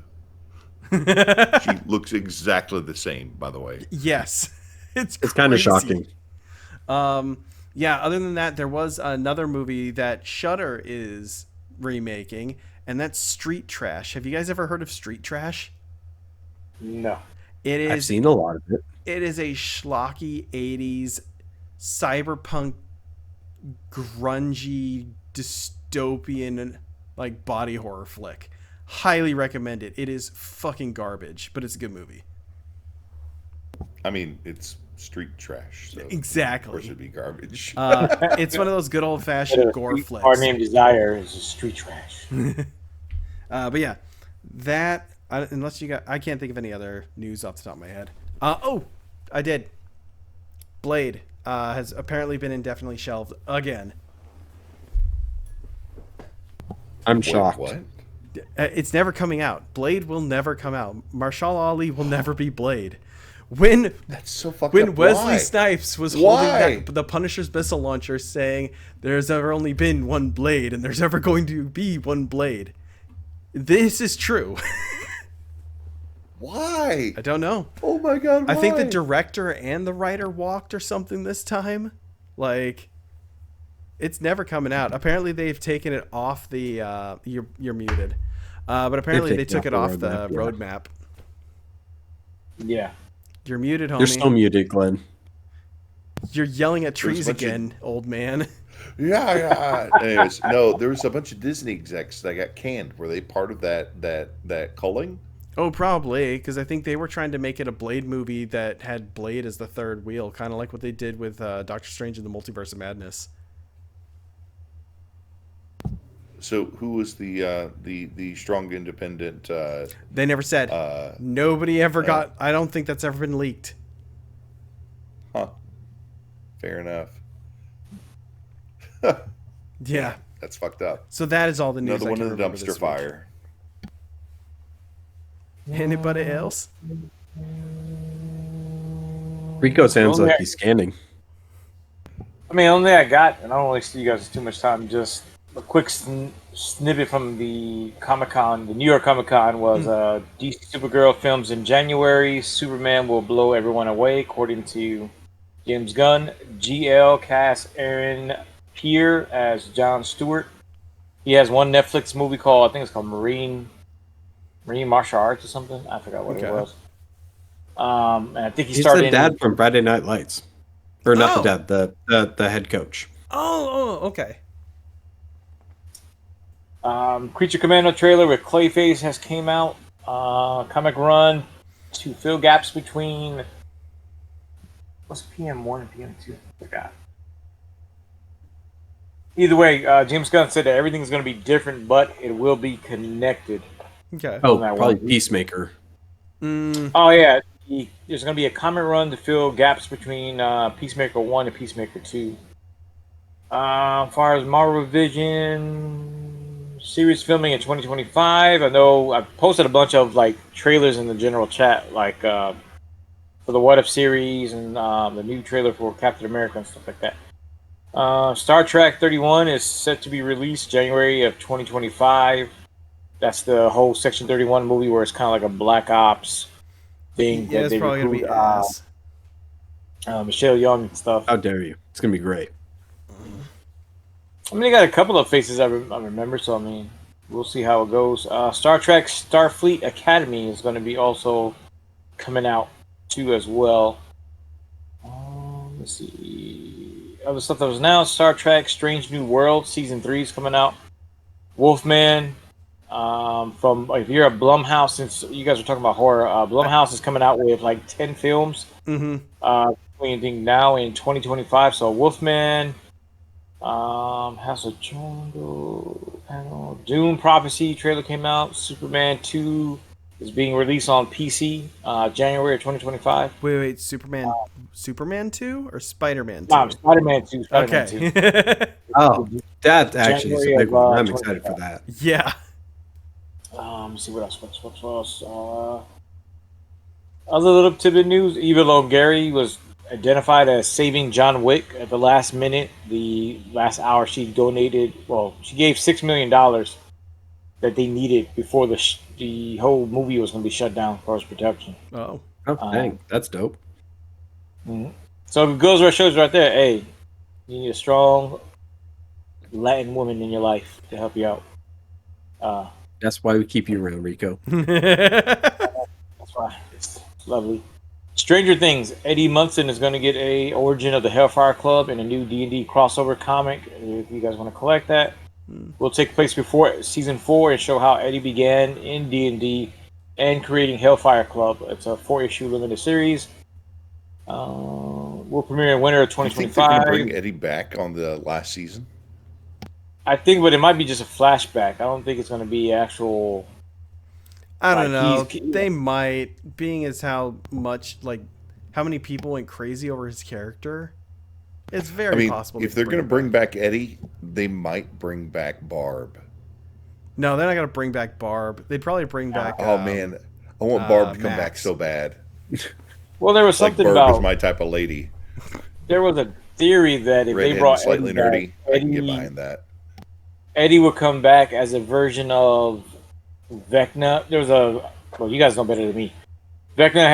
She looks exactly the same, by the way. Yes. It's kind of shocking. Yeah, other than that, there was another movie that Shudder is remaking, and that's Street Trash. Have you guys ever heard of Street Trash? No. I've seen a lot of it. It is a schlocky 80s cyberpunk grungy dystopian like body horror flick. Highly recommend it. It is fucking garbage, but it's a good movie. I mean, it's street trash. So exactly. Of course it'd be garbage. It's one of those good old-fashioned gore flicks. Our name Desire is street trash. But yeah, that unless you got, I can't think of any other news off the top of my head. I did. Blade has apparently been indefinitely shelved again. I'm shocked. What? It's never coming out. Blade will never come out. Marshall Ali will never be Blade. When That's so fucked when up. Wesley Why? Snipes was Why? holding back the Punisher's missile launcher, saying there's ever only been one Blade and there's ever going to be one Blade. This is true. Why? I don't know. Oh my god! Why? I think the director and the writer walked or something this time. Like, it's never coming out. Apparently, they've taken it off the. You're muted. But apparently, they took it off the roadmap. Yeah. You're muted, homie. You're still muted, Glenn. You're yelling at trees bunch of- again, old man. Yeah. Anyways, no, there was a bunch of Disney execs that got canned. Were they part of that culling? Oh, probably, because I think they were trying to make it a Blade movie that had Blade as the third wheel, kind of like what they did with Doctor Strange in the Multiverse of Madness. So who was the strong independent? They never said. Nobody ever got. I don't think that's ever been leaked. Huh. Fair enough. Yeah. That's fucked up. So that is all the news. Another I one can in the remember dumpster this fire. week. Anybody else? Rico sounds like he's scanning. I mean, only thing I got, and I don't really see you guys too much time, just a quick snippet from the Comic-Con, the New York Comic-Con was DC Supergirl films in January. Superman will blow everyone away, according to James Gunn. GL cast Aaron Pierre as John Stewart. He has one Netflix movie called, I think it's called Marine Martial Arts or something. I forgot what it was. And I think He's started the dad from Friday Night Lights. Or not Oh. the dad, the head coach. Oh, okay. Creature Commando trailer with Clayface has came out. Comic Run to fill gaps between what's PM1 and PM2? I forgot. Either way, James Gunn said that everything's going to be different, but it will be connected. Okay. Oh, that probably one. Peacemaker. Oh yeah, there's going to be a comic run to fill gaps between Peacemaker 1 and Peacemaker 2. As far as Marvel Vision series filming in 2025, I know I posted a bunch of like trailers in the general chat, like for the What If series and the new trailer for Captain America and stuff like that. Star Trek 31 is set to be released January of 2025. That's the whole Section 31 movie where it's kind of like a Black Ops thing. Yeah, that it's they probably going to be recruit, ass. Michelle Yeoh and stuff. How dare you? It's gonna be great. I mean, they got a couple of faces I remember, so I mean, we'll see how it goes. Star Trek Starfleet Academy is going to be also coming out too as well. Let's see. Other stuff that was announced: Star Trek Strange New World Season 3 is coming out. Wolfman. From if you're a Blumhouse, since you guys are talking about horror, Blumhouse is coming out with like 10 films. Between now in 2025. So Wolfman. House of Jungle, Dune Prophecy trailer came out. Superman 2 is being released on PC January of 2025. Wait, Superman 2 or Spider-Man 2? No, Spider-Man 2. Spider-Man 2. Okay. Oh, that actually is a big one. I'm excited for that. Yeah. Let's see what else. Other little tidbit news: Eva Longoria was identified as saving John Wick at the last minute. The last hour, she donated. Well, she gave $6 million that they needed before the whole movie was going to be shut down for its production. Oh. Oh, dang, that's dope. So it goes where it shows right there. Hey, you need a strong Latin woman in your life to help you out. That's why we keep you around, Rico. That's why it's lovely. Stranger Things. Eddie Munson is going to get a Origin of the Hellfire Club in a new D&D crossover comic. If you guys want to collect that, will take place before season 4 and show how Eddie began in D&D and creating Hellfire Club. It's a 4-issue limited series. Will premiere in winter of Do you think they're 2025. going to bring Eddie back on the last season? I think, but it might be just a flashback. I don't think it's going to be actual. I don't know. He's- They might, being as how many people went crazy over his character. It's very I mean, possible. if they're going to bring back Eddie, they might bring back Barb. No, they're not gonna bring back Barb. They'd probably bring back. Oh man, I want Barb to come back Max. so bad. Well, there was Like something Barb about is my type of lady. there was a theory that if they Redhead, brought slightly Eddie back, nerdy. I can get behind that. Eddie would come back as a version of Vecna. There was well, you guys know better than me. Vecna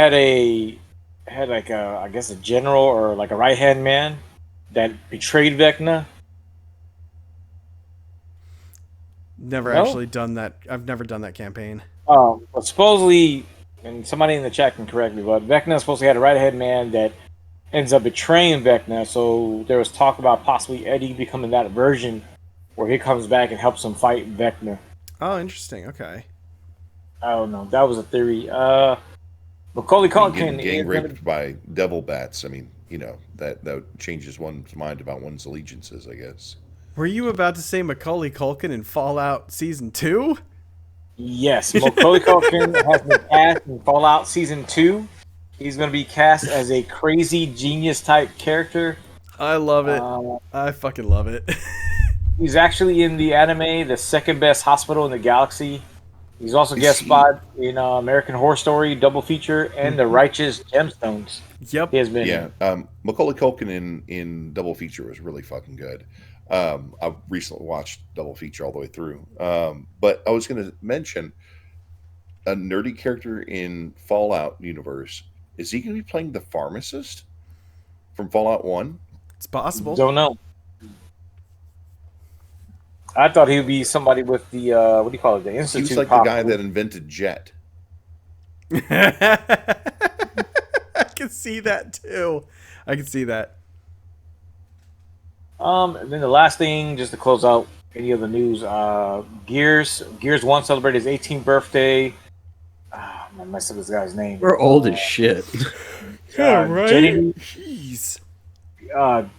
had like a, I guess, a general or like a right hand man that betrayed Vecna. Never No? actually done that. I've never done that campaign. Well, supposedly, and somebody in the chat can correct me, but Vecna supposedly had a right hand man that ends up betraying Vecna. So there was talk about possibly Eddie becoming that version, where he comes back and helps him fight Vecna. Oh, interesting. Okay. I don't know. That was a theory. Macaulay Getting Culkin gang is raped by devil bats. I mean, that changes one's mind about one's allegiances, I guess. Were you about to say Macaulay Culkin in Fallout Season 2? Yes, Macaulay Culkin has been cast in Fallout Season 2. He's going to be cast as a crazy genius type character. I love it. I fucking love it. He's actually in the anime, The Second Best Hospital in the Galaxy. He's also guest spot in American Horror Story double feature and The Righteous Gemstones. Yep. He has been. Yeah, Macaulay Culkin in double feature was really fucking good. I recently watched double feature all the way through. But I was going to mention a nerdy character in Fallout universe. Is he going to be playing the pharmacist from Fallout 1? It's possible. Don't know. I thought he would be somebody with the what do you call it? The He Institute. was like the guy that invented Jet. I can see that too. I can see that. And then the last thing, just to close out any of the news, Gears 1 celebrated his 18th birthday. I messed up this guy's name. We're old as shit. Jeez.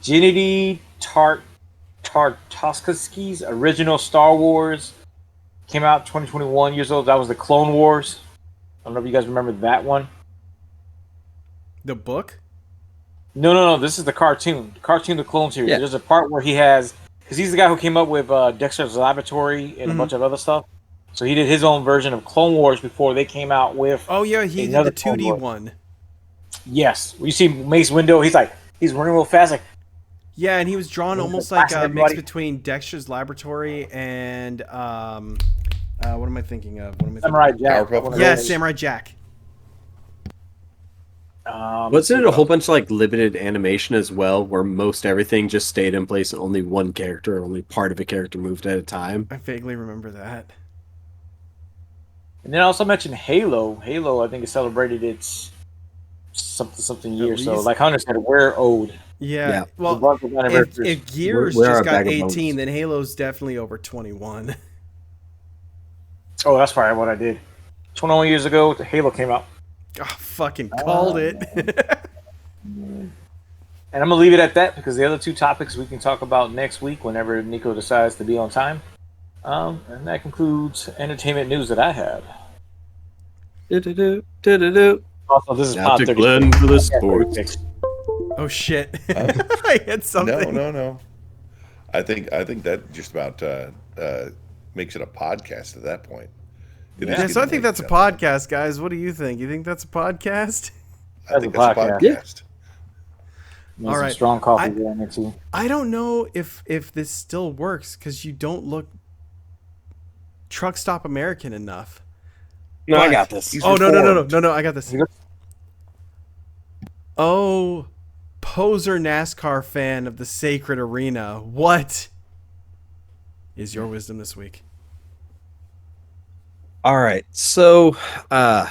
Gennady Tartakovsky's original Star Wars came out 2021 years old. That was the Clone Wars. I don't know if you guys remember that one. The book? No. This is the cartoon. The cartoon, the Clone series. Yeah. There's a part where he has, because he's the guy who came up with Dexter's Laboratory and a bunch of other stuff. So he did his own version of Clone Wars before they came out with. Oh yeah, he did another the Clone 2D Wars. one. Yes, you see Mace Windu. He's running real fast. Like, Yeah, and he was drawn He's almost like like a mix everybody. between Dexter's Laboratory and what am I thinking of? What am I thinking Samurai of? Jack. Powerpuff one of Yes, those. Samurai Jack. Wasn't it a whole bunch of like limited animation as well, where most everything just stayed in place and only one character, or only part of a character moved at a time? I vaguely remember that. And then I also mentioned Halo. Halo, I think, has celebrated its something year. So, least- like Hunter said, we're owed. Yeah. Yeah. A Well, bunch of anniversaries. if Gears We're just a got bag of 18, bones. then Halo's definitely over 21. Oh, that's probably what I did. 21 years ago, the Halo came out. Oh, fucking called it. And I'm going to leave it at that because the other two topics we can talk about next week whenever Nico decides to be on time. And that concludes entertainment news that I have. Do-do-do, do-do-do. Also, this is Now Pod to 36. Glenn for the Yeah, sports. 36. Oh shit! I had something. No. I think that just about makes it a podcast at that point. Yeah, so I think that's a podcast, guys. What do you think? You think that's a podcast? I think That's that's a a podcast. podcast. Need All some right. strong coffee there next week. I don't know if this still works because you don't look truck stop American enough. No, I But- got this. He's Oh no! reformed. I got this. Oh, poser NASCAR fan of the sacred arena. What is your wisdom this week? All right, so I've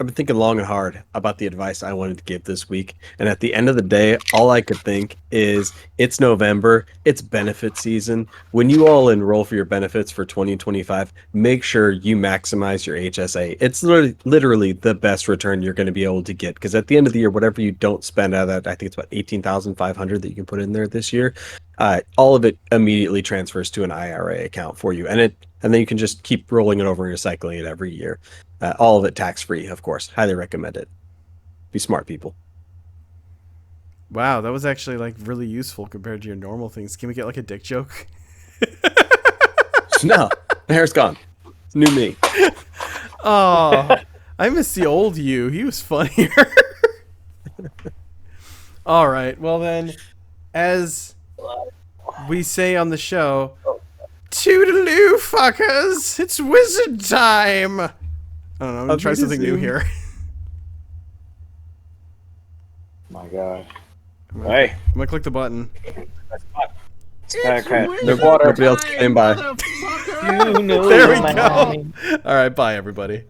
been thinking long and hard about the advice I wanted to give this week. And at the end of the day, all I could think is it's November, it's benefit season. When you all enroll for your benefits for 2025, make sure you maximize your HSA. It's literally the best return you're going to be able to get, because at the end of the year, whatever you don't spend out of that, I think it's about $18,500 that you can put in there this year. All of it immediately transfers to an IRA account for you. And then you can just keep rolling it over and recycling it every year. All of it tax-free, of course. Highly recommend it. Be smart, people. Wow, that was actually like really useful compared to your normal things. Can we get like a dick joke? No, the hair's gone. It's new me. Oh, I miss the old you. He was funnier. All right. Well then, as we say on the show, toodaloo, fuckers! It's wizard time. I don't know. I'm gonna try something new here. My God. Hey. I'm gonna click the button. Okay. The water. Nobody else came by. You know There we my go. name. All right. Bye, everybody.